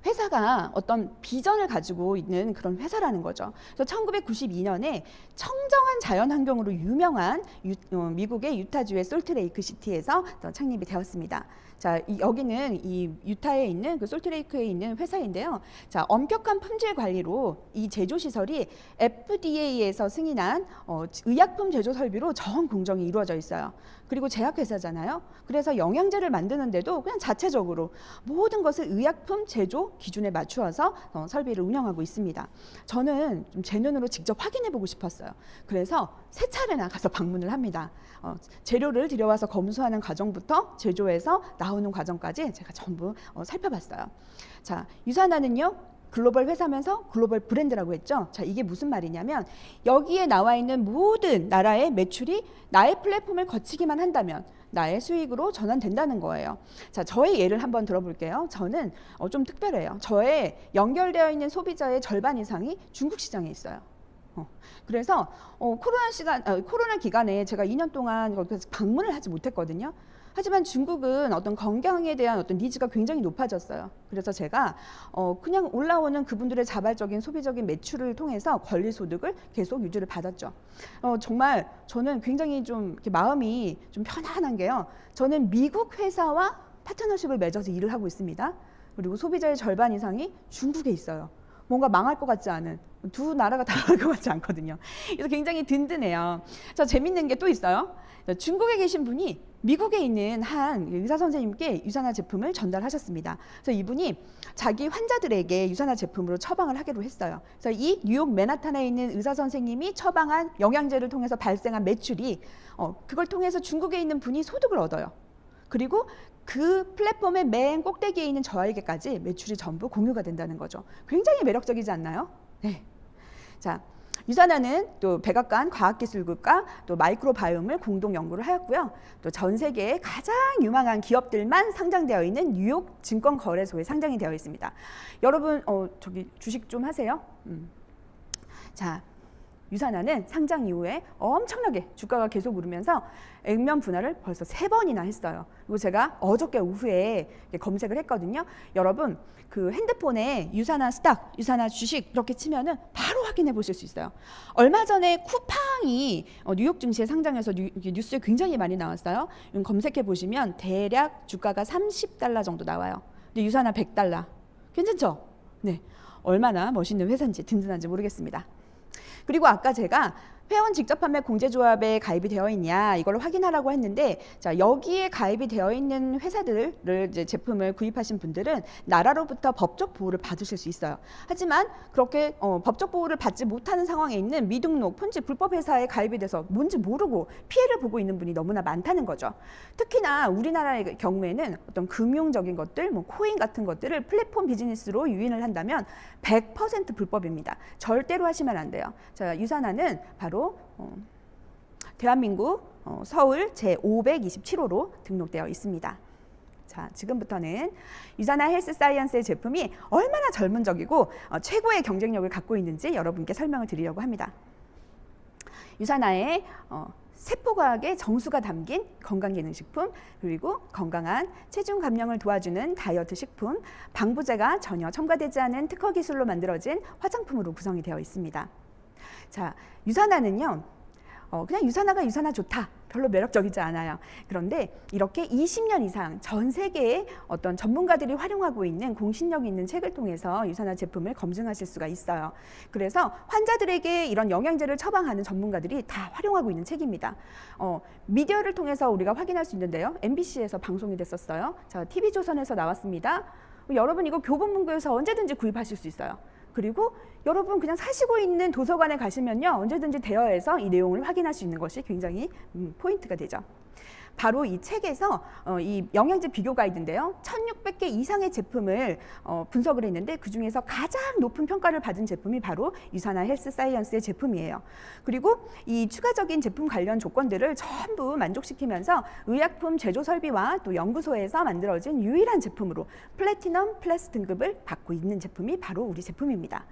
S1: 회사가 어떤 비전을 가지고 있는 그런 회사라는 거죠. 그래서 1992년에 청정한 자연 환경으로 유명한 미국의 유타주의 솔트레이크 시티에서 창립이 되었습니다. 자, 여기는 이 유타에 있는 그 솔트레이크에 있는 회사인데요. 자, 엄격한 품질 관리로 이 제조 시설이 FDA에서 승인한 의약품 제조 설비로 전 공정이 이루어져 있어요. 그리고 제약회사잖아요. 그래서 영양제를 만드는데도 그냥 자체적으로 모든 것을 의약품 제조 기준에 맞추어서 설비를 운영하고 있습니다. 저는 좀 제 눈으로 직접 확인해보고 싶었어요. 그래서 세 차례나 가서 방문을 합니다. 재료를 들여와서 검수하는 과정부터 제조해서 나오는 과정까지 제가 전부 살펴봤어요. 자, 유사나는요. 글로벌 회사면서 글로벌 브랜드라고 했죠. 자, 이게 무슨 말이냐면 여기에 나와 있는 모든 나라의 매출이 나의 플랫폼을 거치기만 한다면 나의 수익으로 전환된다는 거예요. 자, 저의 예를 한번 들어볼게요. 저는 좀 특별해요. 저의 연결되어 있는 소비자의 절반 이상이 중국 시장에 있어요. 그래서 코로나 기간에 제가 2년 동안 거기서 방문을 하지 못했거든요. 하지만 중국은 어떤 건강에 대한 어떤 니즈가 굉장히 높아졌어요. 그래서 제가 그냥 올라오는 그분들의 자발적인 소비적인 매출을 통해서 권리 소득을 계속 유지를 받았죠. 정말 저는 굉장히 좀 이렇게 마음이 좀 편안한 게요. 저는 미국 회사와 파트너십을 맺어서 일을 하고 있습니다. 그리고 소비자의 절반 이상이 중국에 있어요. 뭔가 망할 것 같지 않은, 두 나라가 다 망할 것 같지 않거든요. 그래서 굉장히 든든해요. 자, 재밌는 게 또 있어요. 중국에 계신 분이 미국에 있는 한 의사 선생님께 유산화 제품을 전달하셨습니다. 그래서 이분이 자기 환자들에게 유산화 제품으로 처방을 하기로 했어요. 그래서 이 뉴욕 맨하탄에 있는 의사 선생님이 처방한 영양제를 통해서 발생한 매출이 그걸 통해서 중국에 있는 분이 소득을 얻어요. 그리고 그 플랫폼의 맨 꼭대기에 있는 저에게까지 매출이 전부 공유가 된다는 거죠. 굉장히 매력적이지 않나요? 네. 자, 유산화는 또 백악관 과학기술국과 또 마이크로바이옴을 공동 연구를 하였고요. 또 전 세계의 가장 유망한 기업들만 상장되어 있는 뉴욕 증권거래소에 상장이 되어 있습니다. 여러분 저기 주식 좀 하세요? 자, 유산화는 상장 이후에 엄청나게 주가가 계속 오르면서 액면 분할을 벌써 3번이나 했어요. 그리고 제가 어저께 오후에 검색을 했거든요. 여러분 그 핸드폰에 유산화 스탁, 유산화 주식 이렇게 치면은 바로 확인해 보실 수 있어요. 얼마 전에 쿠팡이 뉴욕 증시에 상장해서 뉴스에 굉장히 많이 나왔어요. 검색해 보시면 대략 주가가 $30 정도 나와요. 근데 유산화 $100. 괜찮죠? 네, 얼마나 멋있는 회사인지 든든한지 모르겠습니다. 그리고 아까 제가 회원 직접 판매 공제조합에 가입이 되어 있냐 이걸 확인하라고 했는데, 자, 여기에 가입이 되어 있는 회사들을 이제 제품을 구입하신 분들은 나라로부터 법적 보호를 받으실 수 있어요. 하지만 그렇게 법적 보호를 받지 못하는 상황에 있는 미등록, 폰지, 불법 회사에 가입이 돼서 뭔지 모르고 피해를 보고 있는 분이 너무나 많다는 거죠. 특히나 우리나라의 경우에는 어떤 금융적인 것들, 뭐 코인 같은 것들을 플랫폼 비즈니스로 유인을 한다면 100% 불법입니다. 절대로 하시면 안 돼요. 자, 유산화는 바로 대한민국 서울 제527호로 등록되어 있습니다. 자, 지금부터는 유산화 헬스 사이언스의 제품이 얼마나 젊은적이고 최고의 경쟁력을 갖고 있는지 여러분께 설명을 드리려고 합니다. 유산화의 세포과학의 정수가 담긴 건강기능식품, 그리고 건강한 체중 감량을 도와주는 다이어트 식품, 방부제가 전혀 첨가되지 않은 특허 기술로 만들어진 화장품으로 구성이 되어 있습니다. 자, 유산화는요, 그냥 유산화가 유산화 좋다, 별로 매력적이지 않아요. 그런데 이렇게 20년 이상 전 세계의 어떤 전문가들이 활용하고 있는 공신력 있는 책을 통해서 유산화 제품을 검증하실 수가 있어요. 그래서 환자들에게 이런 영양제를 처방하는 전문가들이 다 활용하고 있는 책입니다. 미디어를 통해서 우리가 확인할 수 있는데요. MBC에서 방송이 됐었어요. 자, TV조선에서 나왔습니다. 여러분 이거 교보문고에서 언제든지 구입하실 수 있어요. 그리고 여러분 그냥 사시고 있는 도서관에 가시면요, 언제든지 대여해서 이 내용을 확인할 수 있는 것이 굉장히 포인트가 되죠. 바로 이 책에서 이 영양제 비교 가이드인데요, 1600개 이상의 제품을 분석을 했는데 그 중에서 가장 높은 평가를 받은 제품이 바로 유산화 헬스 사이언스의 제품이에요. 그리고 이 추가적인 제품 관련 조건들을 전부 만족시키면서 의약품 제조 설비와 또 연구소에서 만들어진 유일한 제품으로 플래티넘 플러스 등급을 받고 있는 제품이 바로 우리 제품입니다.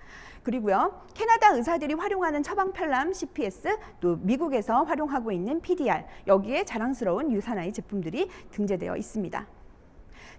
S1: 그리고요, 캐나다 의사들이 활용하는 처방편람 CPS, 또 미국에서 활용하고 있는 PDR, 여기에 자랑스러운 유산화의 제품들이 등재되어 있습니다.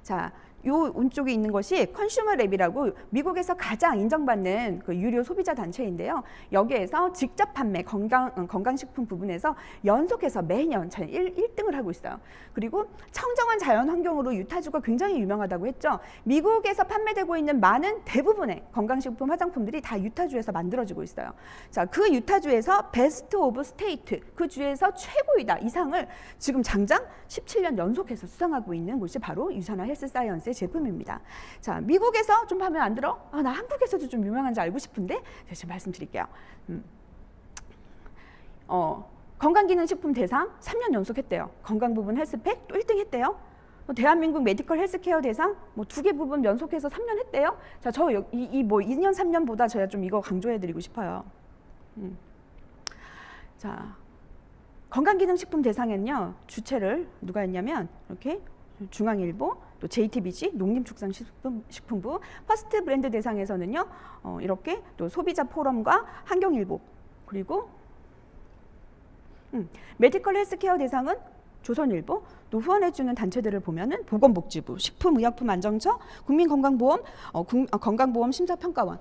S1: 자, 요 오른쪽에 있는 것이 컨슈머랩이라고 미국에서 가장 인정받는 그 유료 소비자 단체인데요. 여기에서 직접 판매 건강식품 부분에서 연속해서 매년 1등을 하고 있어요. 그리고 청정한 자연 환경으로 유타주가 굉장히 유명하다고 했죠. 미국에서 판매되고 있는 많은 대부분의 건강식품 화장품들이 다 유타주에서 만들어지고 있어요. 자, 그 유타주에서 베스트 오브 스테이트, 그 주에서 최고이다 이상을 지금 장장 17년 연속해서 수상하고 있는 곳이 바로 유산화 헬스 사이언스의 제품입니다. 자, 미국에서 좀 하면 안 들어? 나 한국에서도 좀 유명한지 알고 싶은데 제가 말씀드릴게요. 건강기능식품 대상 3년 연속 했대요. 건강부분 헬스팩 또 1등 했대요. 대한민국 메디컬 헬스케어 대상 2개 부분 연속해서 3년 했대요. 자, 저 뭐 2년 3년보다 제가 좀 이거 강조해드리고 싶어요. 자, 건강기능식품 대상에는요, 주최를 누가 했냐면 이렇게 중앙일보, 또 JTBC, 농림축산식품부, 퍼스트 브랜드 대상에서는요, 이렇게 또 소비자 포럼과 환경일보, 그리고 메디컬 헬스케어 대상은 조선일보, 또 후원해주는 단체들을 보면은 보건복지부, 식품의약품안정처, 국민건강보험, 건강보험 심사평가원.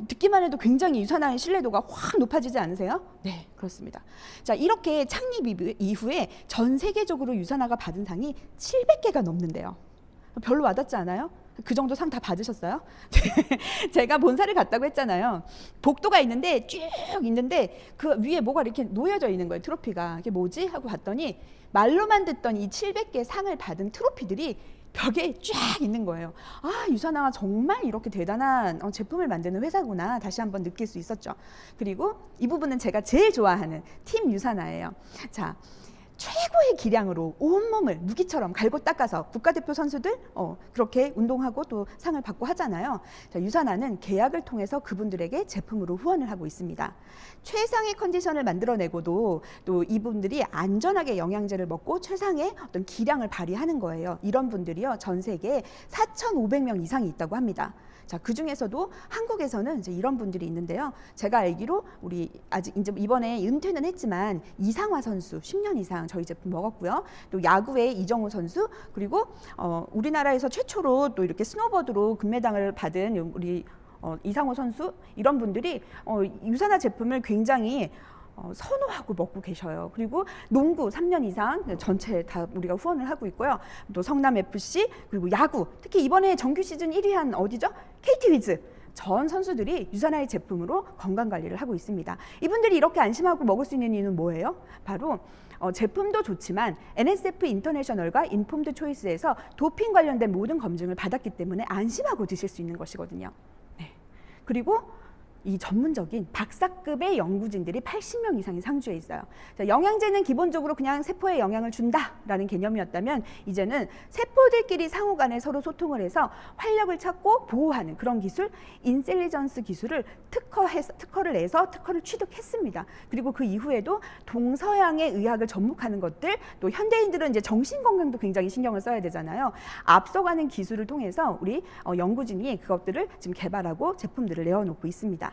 S1: 듣기만 해도 굉장히 유산화의 신뢰도가 확 높아지지 않으세요? 네, 그렇습니다. 자, 이렇게 창립 이후에 전 세계적으로 유산화가 받은 상이 700개가 넘는데요. 별로 와닿지 않아요? 그 정도 상 다 받으셨어요? 제가 본사를 갔다고 했잖아요. 복도가 있는데 쭉 있는데 그 위에 뭐가 이렇게 놓여져 있는 거예요. 트로피가. 이게 뭐지? 하고 봤더니 말로만 듣던 이 700개 상을 받은 트로피들이 벽에 쫙 있는 거예요. 아, 유사나가 정말 이렇게 대단한 제품을 만드는 회사구나 다시 한번 느낄 수 있었죠. 그리고 이 부분은 제가 제일 좋아하는 팀 유사나예요. 자, 최고의 기량으로 온몸을 무기처럼 갈고 닦아서 국가대표 선수들 그렇게 운동하고 또 상을 받고 하잖아요. 자, 유사나는 계약을 통해서 그분들에게 제품으로 후원을 하고 있습니다. 최상의 컨디션을 만들어내고도 또 이분들이 안전하게 영양제를 먹고 최상의 어떤 기량을 발휘하는 거예요. 이런 분들이요, 전 세계에 4,500명 이상이 있다고 합니다. 자, 그 중에서도 한국에서는 이제 이런 분들이 있는데요. 제가 알기로 우리 아직 이제 이번에 은퇴는 했지만 이상화 선수 10년 이상 저희 제품 먹었고요. 또 야구의 이정우 선수, 그리고 우리나라에서 최초로 또 이렇게 스노보드로 금메달을 받은 우리 이상호 선수, 이런 분들이 유산화 제품을 굉장히 선호하고 먹고 계셔요. 그리고 농구 3년 이상 전체 다 우리가 후원을 하고 있고요. 또 성남FC, 그리고 야구, 특히 이번에 정규 시즌 1위 한 어디죠? KT 위즈. 전 선수들이 유산화의 제품으로 건강관리를 하고 있습니다. 이분들이 이렇게 안심하고 먹을 수 있는 이유는 뭐예요? 바로 제품도 좋지만 NSF 인터내셔널과 인폼드 초이스에서 도핑 관련된 모든 검증을 받았기 때문에 안심하고 드실 수 있는 것이거든요. 네. 그리고 이 전문적인 박사급의 연구진들이 80명 이상이 상주해 있어요. 자, 영양제는 기본적으로 그냥 세포에 영향을 준다라는 개념이었다면 이제는 세포들끼리 상호 간에 서로 소통을 해서 활력을 찾고 보호하는 그런 기술, 인셀리전스 기술을 특허를 내서 특허를 취득했습니다. 그리고 그 이후에도 동서양의 의학을 접목하는 것들, 또 현대인들은 이제 정신 건강도 굉장히 신경을 써야 되잖아요. 앞서가는 기술을 통해서 우리 연구진이 그것들을 지금 개발하고 제품들을 내어놓고 있습니다.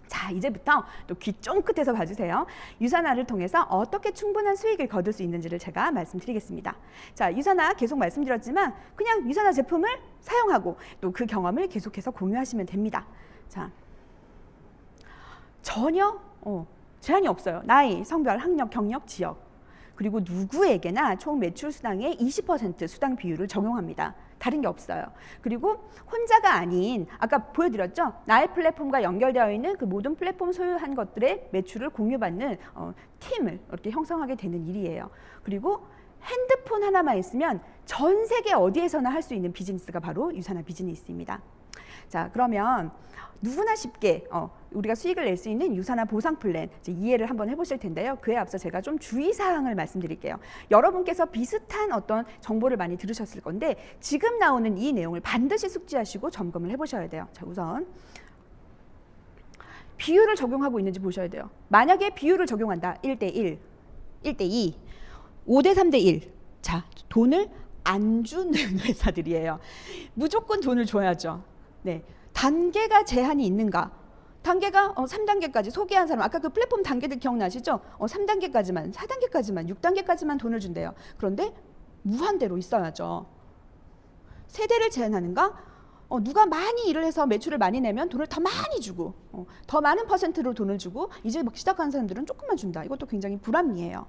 S1: 자, 이제부터 또 귀 쫑긋해서 봐주세요. 유산화를 통해서 어떻게 충분한 수익을 거둘 수 있는지를 제가 말씀드리겠습니다. 자, 유산화 계속 말씀드렸지만 그냥 유산화 제품을 사용하고 또 그 경험을 계속해서 공유하시면 됩니다. 자, 전혀 제한이 없어요. 나이, 성별, 학력, 경력, 지역. 그리고 누구에게나 총 매출 수당의 20% 수당 비율을 적용합니다. 다른 게 없어요. 그리고 혼자가 아닌, 아까 보여드렸죠? 나의 플랫폼과 연결되어 있는 그 모든 플랫폼 소유한 것들의 매출을 공유받는 팀을 이렇게 형성하게 되는 일이에요. 그리고 핸드폰 하나만 있으면 전 세계 어디에서나 할 수 있는 비즈니스가 바로 유산화 비즈니스입니다. 자, 그러면 누구나 쉽게 우리가 수익을 낼 수 있는 유산화 보상 플랜 이해를 한번 해보실 텐데요. 그에 앞서 제가 좀 주의사항을 말씀드릴게요. 여러분께서 비슷한 어떤 정보를 많이 들으셨을 건데 지금 나오는 이 내용을 반드시 숙지하시고 점검을 해보셔야 돼요. 자, 우선 비율을 적용하고 있는지 보셔야 돼요. 만약에 비율을 적용한다. 1대1, 1대2, 5대3대1. 자, 돈을 안 주는 회사들이에요. 무조건 돈을 줘야죠. 네, 단계가 제한이 있는가? 단계가 3단계까지 소개한 사람, 아까 그 플랫폼 단계들 기억나시죠? 3단계까지만, 4단계까지만, 6단계까지만 돈을 준대요. 그런데 무한대로 있어야죠. 세대를 제한하는가? 누가 많이 일을 해서 매출을 많이 내면 돈을 더 많이 주고 더 많은 퍼센트로 돈을 주고 이제 막 시작하는 사람들은 조금만 준다. 이것도 굉장히 불합리해요.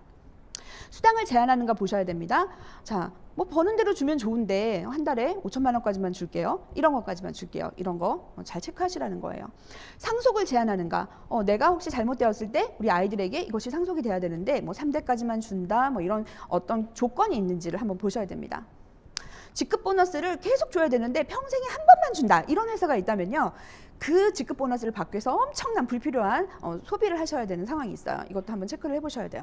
S1: 수당을 제한하는가 보셔야 됩니다. 자, 뭐 버는 대로 주면 좋은데 한 달에 5천만 원까지만 줄게요. 이런 것까지만 줄게요. 이런 거 잘 체크하시라는 거예요. 상속을 제한하는가? 내가 혹시 잘못되었을 때 우리 아이들에게 이것이 상속이 돼야 되는데 뭐 3대까지만 준다. 뭐 이런 어떤 조건이 있는지를 한번 보셔야 됩니다. 직급 보너스를 계속 줘야 되는데 평생에 한 번만 준다. 이런 회사가 있다면요. 그 직급 보너스를 받기 위해서 엄청난 불필요한 소비를 하셔야 되는 상황이 있어요. 이것도 한번 체크를 해보셔야 돼요.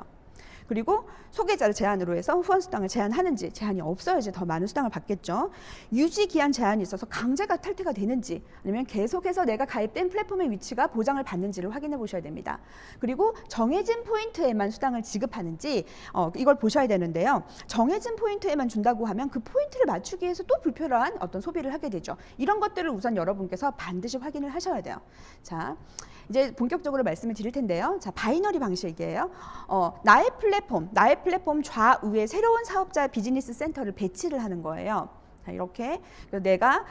S1: 그리고 소개자를 제한으로 해서 후원 수당을 제한하는지, 제한이 없어야지 더 많은 수당을 받겠죠. 유지 기한 제한이 있어서 강제가 탈퇴가 되는지, 아니면 계속해서 내가 가입된 플랫폼의 위치가 보장을 받는지를 확인해 보셔야 됩니다. 그리고 정해진 포인트에만 수당을 지급하는지 이걸 보셔야 되는데요. 정해진 포인트에만 준다고 하면 그 포인트를 맞추기 위해서 또 불필요한 어떤 소비를 하게 되죠. 이런 것들을 우선 여러분께서 반드시 확인을 하셔야 돼요. 자, 이제 본격적으로 말씀을 드릴 텐데요. 자, 바이너리 방식이에요. 나의 플랫폼 좌우에 새로운 사업자 비즈니스 센터를 배치를 하는 거예요. 자, 이렇게 내가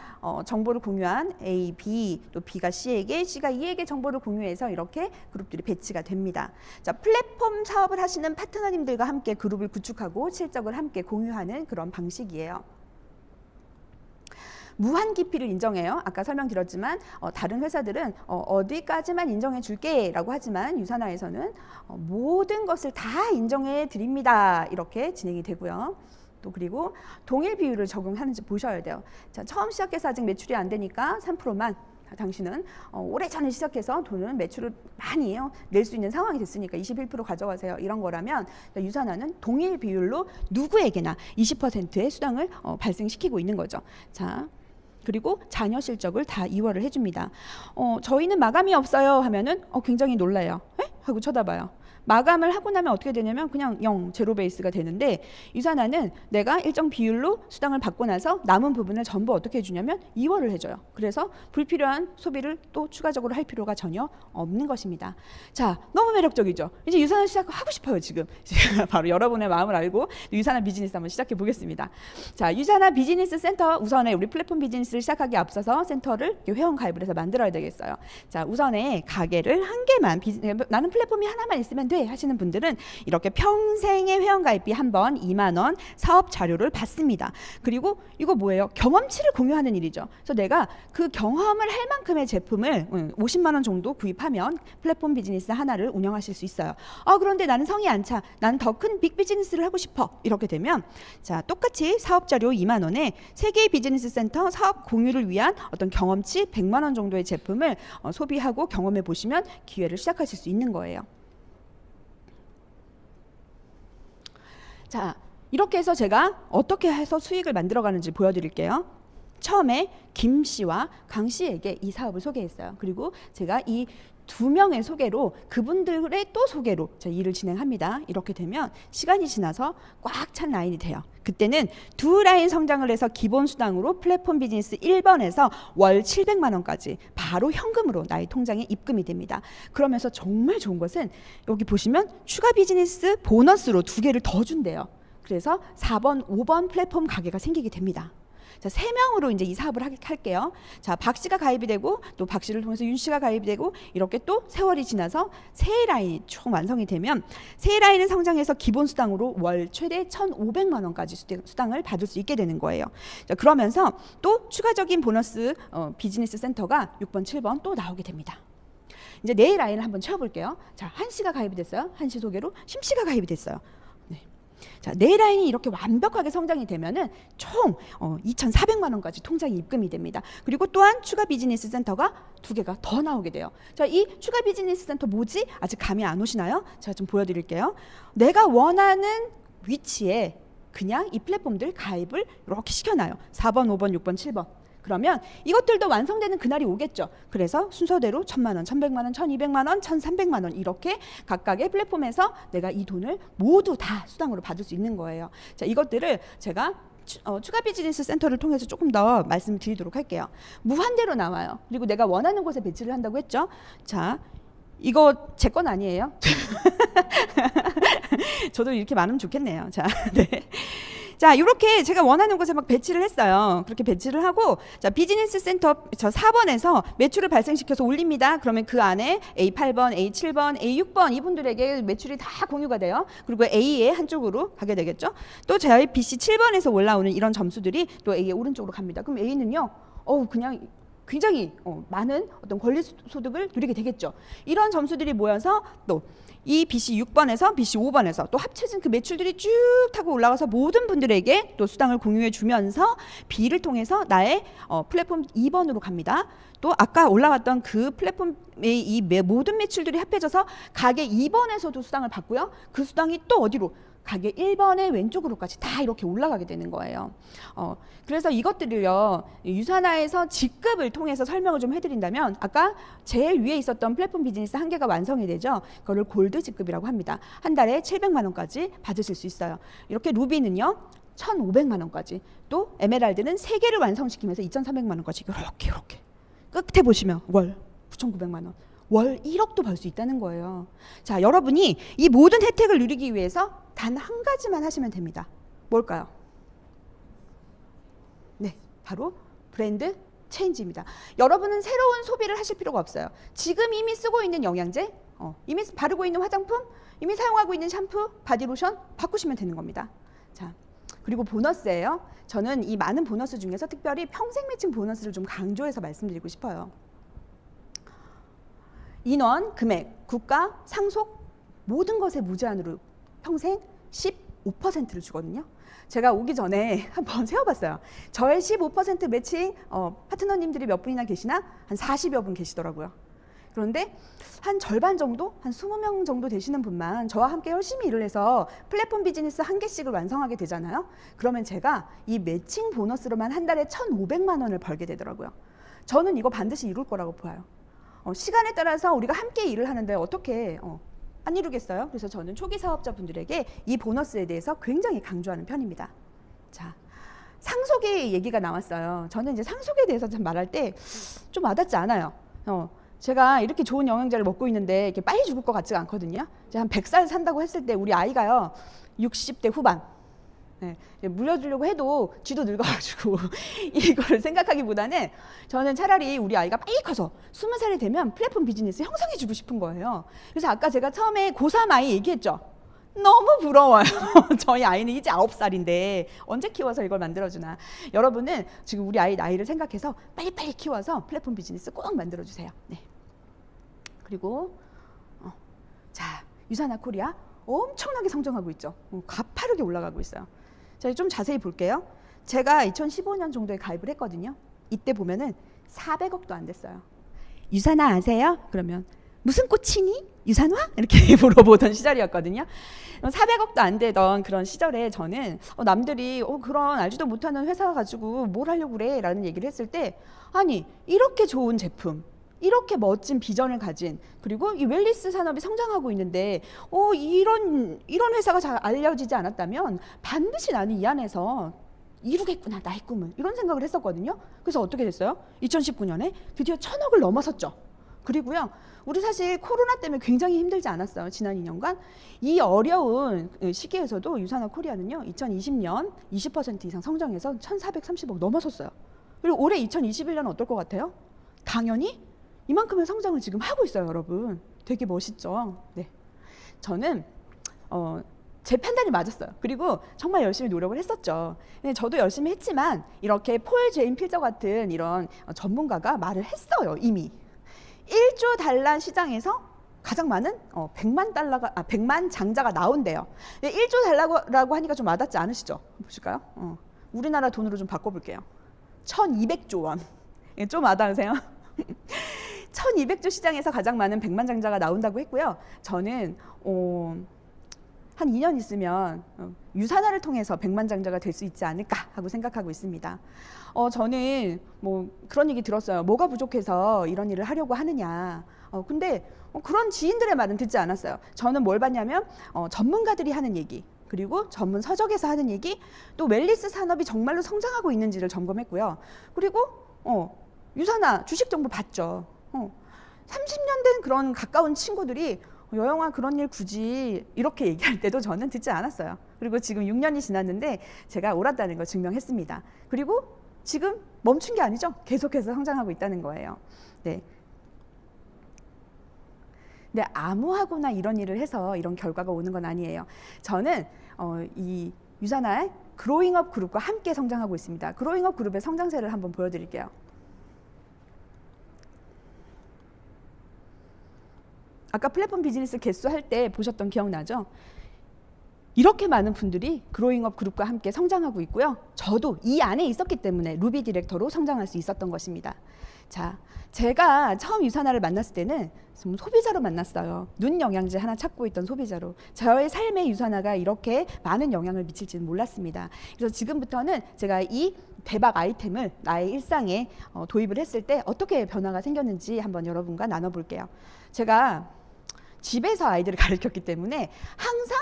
S1: 정보를 공유한 A, B, 또 B가 C에게, C가 E에게 정보를 공유해서 이렇게 그룹들이 배치가 됩니다. 자, 플랫폼 사업을 하시는 파트너님들과 함께 그룹을 구축하고 실적을 함께 공유하는 그런 방식이에요. 무한 기피를 인정해요. 아까 설명드렸지만 다른 회사들은 어디까지만 인정해 줄게 라고 하지만 유산화에서는 모든 것을 다 인정해 드립니다. 이렇게 진행이 되고요. 또 그리고 동일 비율을 적용하는지 보셔야 돼요. 자, 처음 시작해서 아직 매출이 안 되니까 3%만 당신은 오래전에 시작해서 돈을 매출을 많이 낼 수 있는 상황이 됐으니까 21% 가져가세요. 이런 거라면 유산화는 동일 비율로 누구에게나 20%의 수당을 발생시키고 있는 거죠. 자, 그리고 잔여 실적을 다 이월을 해줍니다. 저희는 마감이 없어요 하면은 굉장히 놀라요. 에? 하고 쳐다봐요. 마감을 하고 나면 어떻게 되냐면 그냥 0, 제로 베이스가 되는데 유산화는 내가 일정 비율로 수당을 받고 나서 남은 부분을 전부 어떻게 해주냐면 이월을 해줘요. 그래서 불필요한 소비를 또 추가적으로 할 필요가 전혀 없는 것입니다. 자, 너무 매력적이죠? 이제 유산화 시작하고 싶어요, 지금. 제가 바로 여러분의 마음을 알고 유산화 비즈니스 한번 시작해 보겠습니다. 자, 유산화 비즈니스 센터 우선에 우리 플랫폼 비즈니스를 시작하기 앞서서 센터를 회원 가입을 해서 만들어야 되겠어요. 자, 우선에 가게를 한 개만 나는 플랫폼이 하나만 있으면 돼 하시는 분들은 이렇게 평생의 회원가입비 한 번 2만 원 사업 자료를 받습니다. 그리고 이거 뭐예요? 경험치를 공유하는 일이죠. 그래서 내가 그 경험을 할 만큼의 제품을 50만 원 정도 구입하면 플랫폼 비즈니스 하나를 운영하실 수 있어요. 그런데 나는 성이 안 차. 나는 더 큰 빅 비즈니스를 하고 싶어. 이렇게 되면 자, 똑같이 사업 자료 2만 원에 세 개의 비즈니스 센터 사업 공유를 위한 어떤 경험치 100만 원 정도의 제품을 소비하고 경험해 보시면 기회를 시작하실 수 있는 거예요. 자, 이렇게 해서 제가 어떻게 해서 수익을 만들어가는지 보여드릴게요. 처음에 김 씨와 강 씨에게 이 사업을 소개했어요. 그리고 제가 이 두 명의 소개로 그분들의 또 소개로 제가 일을 진행합니다. 이렇게 되면 시간이 지나서 꽉 찬 라인이 돼요. 그때는 두 라인 성장을 해서 기본 수당으로 플랫폼 비즈니스 1번에서 월 700만 원까지 바로 현금으로 나의 통장에 입금이 됩니다. 그러면서 정말 좋은 것은 여기 보시면 추가 비즈니스 보너스로 2개를 더 준대요. 그래서 4번, 5번 플랫폼 가게가 생기게 됩니다. 자, 3명으로 이제 이 사업을 할게요. 자, 박 씨가 가입이 되고 또 박 씨를 통해서 윤 씨가 가입이 되고 이렇게 또 세월이 지나서 세 라인이 총 완성이 되면 세 라인은 성장해서 기본 수당으로 월 최대 1,500만 원까지 수당을 받을 수 있게 되는 거예요. 자, 그러면서 또 추가적인 보너스 비즈니스 센터가 6번, 7번 또 나오게 됩니다. 이제 네 라인을 한번 채워볼게요. 자, 한 씨가 가입이 됐어요. 한 씨 소개로 심 씨가 가입이 됐어요. 자, 네 라인이 이렇게 완벽하게 성장이 되면은 총 2,400만 원까지 통장에 입금이 됩니다. 그리고 또한 추가 비즈니스 센터가 2개가 더 나오게 돼요. 자, 이 추가 비즈니스 센터 뭐지? 아직 감이 안 오시나요? 제가 좀 보여드릴게요. 내가 원하는 위치에 그냥 이 플랫폼들 가입을 이렇게 시켜놔요. 4번, 5번, 6번, 7번. 그러면 이것들도 완성되는 그날이 오겠죠. 그래서 순서대로 1,000만 원, 1,100만 원, 1,200만 원, 1,300만 원 이렇게 각각의 플랫폼에서 내가 이 돈을 모두 다 수당으로 받을 수 있는 거예요. 자, 이것들을 제가 추가 비즈니스 센터를 통해서 조금 더 말씀드리도록 할게요. 무한대로 나와요. 그리고 내가 원하는 곳에 배치를 한다고 했죠. 자, 이거 제 건 아니에요. 저도 이렇게 많으면 좋겠네요. 자, 네. 자, 이렇게 제가 원하는 곳에 막 배치를 했어요. 그렇게 배치를 하고, 자, 비즈니스 센터 저 4번에서 매출을 발생시켜서 올립니다. 그러면 그 안에 A8번, A7번, A6번 이분들에게 매출이 다 공유가 돼요. 그리고 A의 한쪽으로 가게 되겠죠. 또 저희 BC 7번에서 올라오는 이런 점수들이 또 A의 오른쪽으로 갑니다. 그럼 A는요, 그냥 굉장히 많은 어떤 권리 소득을 누리게 되겠죠. 이런 점수들이 모여서 또 이 BC 6번에서 BC 5번에서 또 합쳐진 그 매출들이 쭉 타고 올라가서 모든 분들에게 또 수당을 공유해 주면서 B를 통해서 나의 플랫폼 2번으로 갑니다. 또 아까 올라왔던 그 플랫폼의 이 모든 매출들이 합해져서 가게 2번에서도 수당을 받고요. 그 수당이 또 어디로? 가게 1번의 왼쪽으로까지 다 이렇게 올라가게 되는 거예요. 그래서 이것들을요, 유산화에서 직급을 통해서 설명을 좀 해드린다면 아까 제일 위에 있었던 플랫폼 비즈니스 한 개가 완성이 되죠. 그거를 골드 직급이라고 합니다. 한 달에 700만 원까지 받으실 수 있어요. 이렇게 루비는요, 1,500만 원까지, 또 에메랄드는 3개를 완성시키면서 2,300만 원까지 이렇게 끝에 보시면 월 9,900만 원. 월 1억도 벌 수 있다는 거예요. 자, 여러분이 이 모든 혜택을 누리기 위해서 단 한 가지만 하시면 됩니다. 뭘까요? 네, 바로 브랜드 체인지입니다. 여러분은 새로운 소비를 하실 필요가 없어요. 지금 이미 쓰고 있는 영양제, 이미 바르고 있는 화장품, 이미 사용하고 있는 샴푸, 바디로션 바꾸시면 되는 겁니다. 자, 그리고 보너스예요. 저는 이 많은 보너스 중에서 특별히 평생 매칭 보너스를 좀 강조해서 말씀드리고 싶어요. 인원, 금액, 국가, 상속 모든 것에 무제한으로 평생 15%를 주거든요. 제가 오기 전에 한번 세어봤어요. 저의 15% 매칭 파트너님들이 몇 분이나 계시나? 한 40여 분 계시더라고요. 그런데 한 절반 정도, 한 20명 정도 되시는 분만 저와 함께 열심히 일을 해서 플랫폼 비즈니스 한 개씩을 완성하게 되잖아요. 그러면 제가 이 매칭 보너스로만 한 달에 1,500만 원을 벌게 되더라고요. 저는 이거 반드시 이룰 거라고 봐요. 시간에 따라서 우리가 함께 일을 하는데 어떻게 안 이루겠어요? 그래서 저는 초기 사업자분들에게 이 보너스에 대해서 굉장히 강조하는 편입니다. 자, 상속의 얘기가 나왔어요. 저는 이제 상속에 대해서 좀 말할 때 좀 와닿지 않아요. 제가 이렇게 좋은 영양제를 먹고 있는데 이렇게 빨리 죽을 것 같지가 않거든요. 한 100살 산다고 했을 때 우리 아이가요 60대 후반. 네, 물려주려고 해도 쥐도 늙어가지고 이거를 생각하기보다는 저는 차라리 우리 아이가 빨리 커서 20살이 되면 플랫폼 비즈니스 형성해주고 싶은 거예요. 그래서 아까 제가 처음에 고3 아이 얘기했죠. 너무 부러워요. 저희 아이는 이제 9살인데 언제 키워서 이걸 만들어주나. 여러분은 지금 우리 아이 나이를 생각해서 빨리빨리 키워서 플랫폼 비즈니스 꼭 만들어주세요. 네. 그리고 자, 유산화 코리아 엄청나게 성장하고 있죠. 가파르게 올라가고 있어요. 자, 좀 자세히 볼게요. 제가 2015년 정도에 가입을 했거든요. 이때 보면은 400억도 안 됐어요. 유산화 아세요? 그러면 무슨 꽃이니? 유산화? 이렇게 물어보던 시절이었거든요. 400억도 안 되던 그런 시절에 저는 남들이 그런 알지도 못하는 회사 가지고 뭘 하려고 그래? 라는 얘기를 했을 때 아니 이렇게 좋은 제품 이렇게 멋진 비전을 가진 그리고 이 웰니스 산업이 성장하고 있는데 이런 회사가 잘 알려지지 않았다면 반드시 나는 이 안에서 이루겠구나 나의 꿈을 이런 생각을 했었거든요. 그래서 어떻게 됐어요? 2019년에 드디어 1,000억을 넘어섰죠. 그리고요 우리 사실 코로나 때문에 굉장히 힘들지 않았어요. 지난 2년간 이 어려운 시기에서도 유산화 코리아는요 2020년 20% 이상 성장해서 1,430억 넘어섰어요. 그리고 올해 2021년은 어떨 것 같아요? 당연히 이만큼의 성장을 지금 하고 있어요. 여러분 되게 멋있죠. 네, 저는 제 판단이 맞았어요. 그리고 정말 열심히 노력을 했었죠. 저도 열심히 했지만 이렇게 폴 제인 필저 같은 이런 전문가가 말을 했어요. 이미 1조 달러 시장에서 가장 많은 100만 장자가 나온대요. 1조 달러라고 하니까 좀 와닿지 않으시죠? 보실까요? 우리나라 돈으로 좀 바꿔볼게요. 1,200조 원. 좀 와닿으세요? 1,200조 시장에서 가장 많은 100만 장자가 나온다고 했고요. 저는 한 2년 있으면 유산화를 통해서 100만 장자가 될 수 있지 않을까 하고 생각하고 있습니다. 저는 뭐 그런 얘기 들었어요. 뭐가 부족해서 이런 일을 하려고 하느냐. 근데 그런 지인들의 말은 듣지 않았어요. 저는 뭘 봤냐면 전문가들이 하는 얘기 그리고 전문 서적에서 하는 얘기 또 웰니스 산업이 정말로 성장하고 있는지를 점검했고요. 그리고 유산화 주식 정보 봤죠. 30년 된 그런 가까운 친구들이 여영아 그런 일 굳이 이렇게 얘기할 때도 저는 듣지 않았어요. 그리고 지금 6년이 지났는데 제가 옳았다는 걸 증명했습니다. 그리고 지금 멈춘 게 아니죠. 계속해서 성장하고 있다는 거예요. 네. 근데 아무하고나 이런 일을 해서 이런 결과가 오는 건 아니에요. 저는 이 유산화의 그로잉업 그룹과 함께 성장하고 있습니다. 그로잉업 그룹의 성장세를 한번 보여드릴게요. 아까 플랫폼 비즈니스 개수 할 때 보셨던 기억나죠? 이렇게 많은 분들이 그로잉업 그룹과 함께 성장하고 있고요. 저도 이 안에 있었기 때문에 루비 디렉터로 성장할 수 있었던 것입니다. 자, 제가 처음 유산화를 만났을 때는 소비자로 만났어요. 눈 영양제 하나 찾고 있던 소비자로. 저의 삶에 유산화가 이렇게 많은 영향을 미칠지는 몰랐습니다. 그래서 지금부터는 제가 이 대박 아이템을 나의 일상에 도입을 했을 때 어떻게 변화가 생겼는지 한번 여러분과 나눠볼게요. 제가 집에서 아이들을 가르쳤기 때문에 항상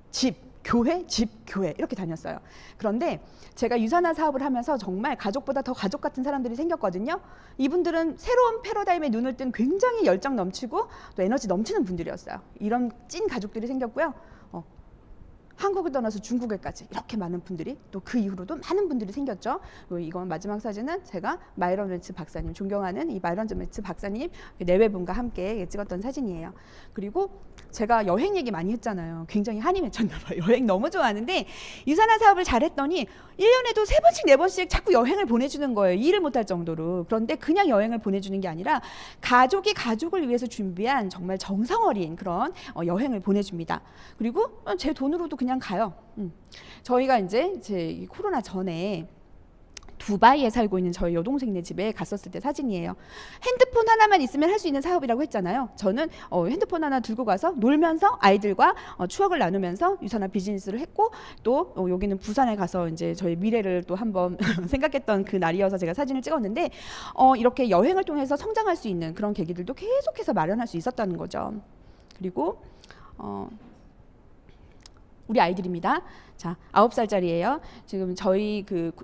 S1: 집, 교회, 집, 교회 이렇게 다녔어요. 그런데 제가 유산화 사업을 하면서 정말 가족보다 더 가족 같은 사람들이 생겼거든요. 이분들은 새로운 패러다임에 눈을 뜬 굉장히 열정 넘치고 또 에너지 넘치는 분들이었어요. 이런 찐 가족들이 생겼고요. 한국을 떠나서 중국에까지 이렇게 많은 분들이 또 그 이후로도 많은 분들이 생겼죠. 이건 마지막 사진은 제가 마이런 웨츠 박사님, 존경하는 이 마이런 웨츠 박사님 내외분과 함께 찍었던 사진이에요. 그리고 제가 여행 얘기 많이 했잖아요. 굉장히 한이 맺혔나 봐요. 여행 너무 좋아하는데 유산화 사업을 잘했더니 1년에도 3번씩 4번씩 자꾸 여행을 보내주는 거예요. 일을 못할 정도로. 그런데 그냥 여행을 보내주는 게 아니라 가족이 가족을 위해서 준비한 정말 정성 어린 그런 여행을 보내줍니다. 그리고 제 돈으로도 그냥 가요. 저희가 이제 제 코로나 전에 두바이에 살고 있는 저희 여동생네 집에 갔었을 때 사진이에요. 핸드폰 하나만 있으면 할 수 있는 사업이라고 했잖아요. 저는 핸드폰 하나 들고 가서 놀면서 아이들과 추억을 나누면서 유산화 비즈니스를 했고, 또 여기는 부산에 가서 이제 저희 미래를 또 한번 생각했던 그 날이어서 제가 사진을 찍었는데, 이렇게 여행을 통해서 성장할 수 있는 그런 계기들도 계속해서 마련할 수 있었다는 거죠. 그리고 우리 아이들입니다. 자, 9살짜리예요. 지금 저희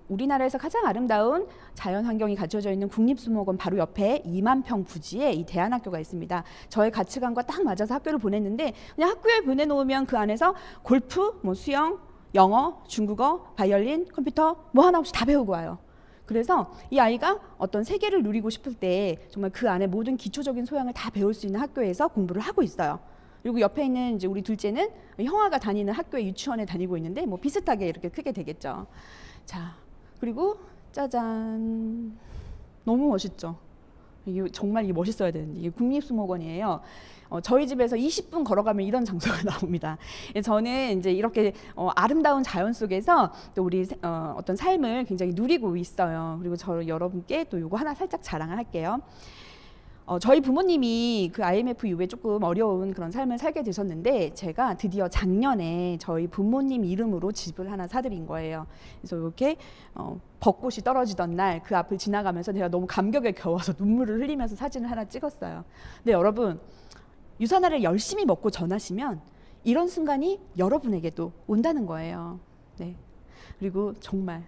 S1: 우리나라에서 가장 아름다운 자연 환경이 갖춰져 있는 국립수목원 바로 옆에 2만 평 부지에 이 대안학교가 있습니다. 저의 가치관과 딱 맞아서 학교를 보냈는데, 그냥 학교에 보내놓으면 그 안에서 골프, 뭐 수영, 영어, 중국어, 바이올린, 컴퓨터 뭐 하나 없이 다 배우고 와요. 그래서 이 아이가 어떤 세계를 누리고 싶을 때 정말 그 안에 모든 기초적인 소양을 다 배울 수 있는 학교에서 공부를 하고 있어요. 그리고 옆에 있는 이제 우리 둘째는 형아가 다니는 학교에 유치원에 다니고 있는데 뭐 비슷하게 이렇게 크게 되겠죠. 자, 그리고 짜잔, 너무 멋있죠. 이게 정말 이게 멋있어야 되는데, 이게 국립수목원이에요. 저희 집에서 20분 걸어가면 이런 장소가 나옵니다. 저는 이제 이렇게 아름다운 자연 속에서 또 우리 어떤 삶을 굉장히 누리고 있어요. 그리고 저 여러분께 또 이거 하나 살짝 자랑을 할게요. 저희 부모님이 그 IMF 이후에 조금 어려운 그런 삶을 살게 되셨는데, 제가 드디어 작년에 저희 부모님 이름으로 집을 하나 사드린 거예요. 그래서 이렇게 벚꽃이 떨어지던 날 그 앞을 지나가면서 제가 너무 감격에 겨워서 눈물을 흘리면서 사진을 하나 찍었어요. 근데 여러분, 유산화를 열심히 먹고 전하시면 이런 순간이 여러분에게도 온다는 거예요. 네. 그리고 정말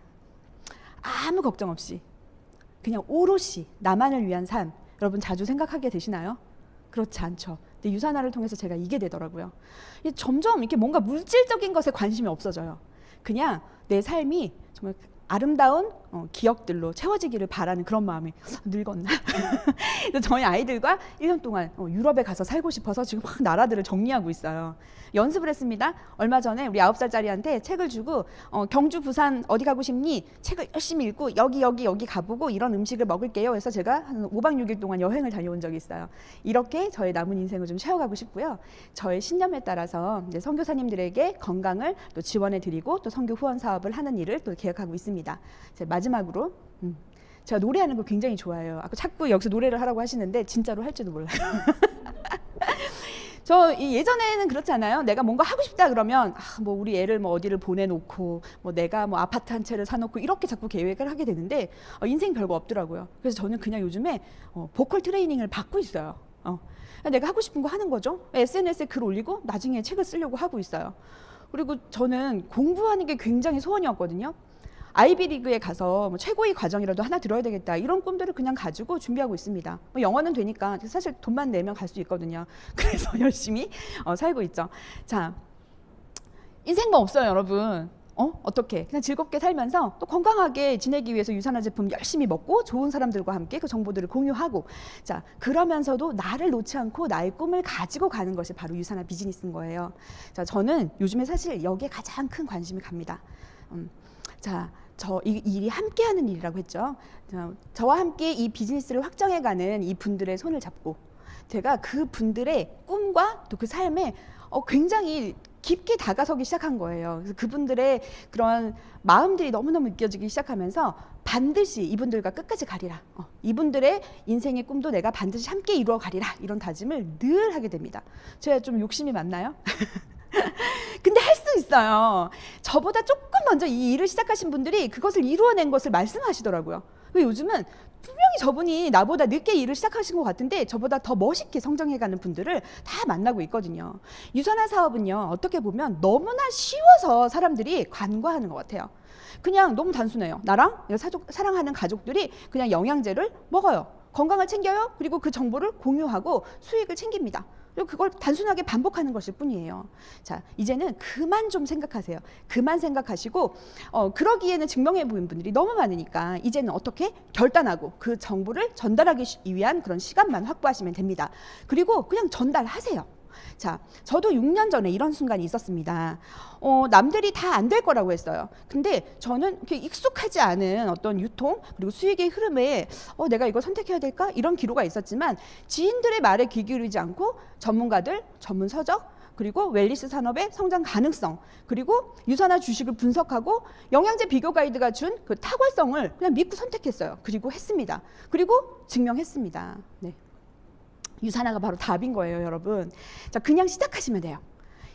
S1: 아무 걱정 없이 그냥 오롯이 나만을 위한 삶, 여러분 자주 생각하게 되시나요? 그렇지 않죠. 근데 유산화를 통해서 제가 이게 되더라고요. 점점 이렇게 뭔가 물질적인 것에 관심이 없어져요. 그냥 내 삶이 정말 아름다운 기억들로 채워지기를 바라는 그런 마음이 늙었나? 그래서 저희 아이들과 1년 동안 유럽에 가서 살고 싶어서 지금 막 나라들을 정리하고 있어요. 연습을 했습니다. 얼마 전에 우리 9살짜리한테 책을 주고 경주, 부산 어디 가고 싶니? 책을 열심히 읽고 여기 가보고 이런 음식을 먹을게요. 그래서 제가 한 5박 6일 동안 여행을 다녀온 적이 있어요. 이렇게 저의 남은 인생을 좀 채워가고 싶고요. 저의 신념에 따라서 이제 선교사님들에게 건강을 또 지원해드리고 또 선교 후원 사업을 하는 일을 또 계획하고 있습니다. 마지막으로 제가 노래하는 거 굉장히 좋아해요. 아까 자꾸 여기서 노래를 하라고 하시는데 진짜로 할지도 몰라요. 저 예전에는 그렇잖아요. 내가 뭔가 하고 싶다 그러면 뭐 우리 애를 뭐 어디를 보내놓고 뭐 내가 뭐 아파트 한 채를 사놓고 이렇게 자꾸 계획을 하게 되는데 인생 별거 없더라고요. 그래서 저는 그냥 요즘에 보컬 트레이닝을 받고 있어요. 내가 하고 싶은 거 하는 거죠. SNS에 글 올리고 나중에 책을 쓰려고 하고 있어요. 그리고 저는 공부하는 게 굉장히 소원이었거든요. 아이비리그에 가서 뭐 최고의 과정이라도 하나 들어야 되겠다, 이런 꿈들을 그냥 가지고 준비하고 있습니다. 뭐 영어는 되니까 사실 돈만 내면 갈 수 있거든요. 그래서 열심히 살고 있죠. 자, 인생 뭐 없어요, 여러분. 어떻게 그냥 즐겁게 살면서 또 건강하게 지내기 위해서 유산화 제품 열심히 먹고 좋은 사람들과 함께 그 정보들을 공유하고, 자, 그러면서도 나를 놓지 않고 나의 꿈을 가지고 가는 것이 바로 유산화 비즈니스인 거예요. 자, 저는 요즘에 사실 여기에 가장 큰 관심이 갑니다. 자, 이 일이 함께하는 일이라고 했죠. 저와 함께 이 비즈니스를 확장해가는 이 분들의 손을 잡고 제가 그 분들의 꿈과 또 그 삶에 굉장히 깊게 다가서기 시작한 거예요. 그래서 그분들의 그런 마음들이 너무너무 느껴지기 시작하면서 반드시 이분들과 끝까지 가리라. 이분들의 인생의 꿈도 내가 반드시 함께 이루어 가리라. 이런 다짐을 늘 하게 됩니다. 제가 좀 욕심이 많나요? 근데 할 수 있어요. 저보다 조금 먼저 이 일을 시작하신 분들이 그것을 이루어낸 것을 말씀하시더라고요. 요즘은 분명히 저분이 나보다 늦게 일을 시작하신 것 같은데 저보다 더 멋있게 성장해가는 분들을 다 만나고 있거든요. 유산화 사업은요, 어떻게 보면 너무나 쉬워서 사람들이 간과하는 것 같아요. 그냥 너무 단순해요. 나랑 내가 사랑하는 가족들이 그냥 영양제를 먹어요. 건강을 챙겨요. 그리고 그 정보를 공유하고 수익을 챙깁니다. 그리고 그걸 단순하게 반복하는 것일 뿐이에요. 자, 이제는 그만 좀 생각하세요. 그만 생각하시고 그러기에는 증명해 보인 분들이 너무 많으니까 이제는 어떻게 결단하고 그 정보를 전달하기 위한 그런 시간만 확보하시면 됩니다. 그리고 그냥 전달하세요. 자, 저도 6년 전에 이런 순간이 있었습니다. 남들이 다 안 될 거라고 했어요. 근데 저는 이렇게 익숙하지 않은 어떤 유통 그리고 수익의 흐름에 내가 이거 선택해야 될까? 이런 기로가 있었지만 지인들의 말에 귀 기울이지 않고 전문가들, 전문 서적, 그리고 웰니스 산업의 성장 가능성, 그리고 유산화 주식을 분석하고 영양제 비교 가이드가 준 그 탁월성을 그냥 믿고 선택했어요. 그리고 했습니다. 그리고 증명했습니다. 네. 유산화가 바로 답인 거예요, 여러분. 자, 그냥 시작하시면 돼요.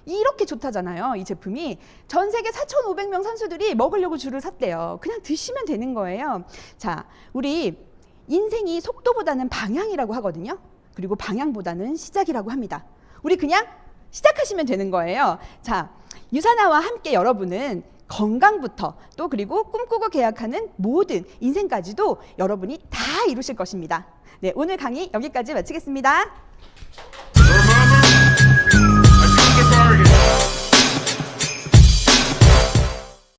S1: 이렇게 좋다잖아요, 이 제품이. 전 세계 4,500명 선수들이 먹으려고 줄을 샀대요. 그냥 드시면 되는 거예요. 자, 우리 인생이 속도보다는 방향이라고 하거든요. 그리고 방향보다는 시작이라고 합니다. 우리 그냥 시작하시면 되는 거예요. 자, 유산화와 함께 여러분은 건강부터 또 그리고 꿈꾸고 계약하는 모든 인생까지도 여러분이 다 이루실 것입니다. 네, 오늘 강의 여기까지 마치겠습니다.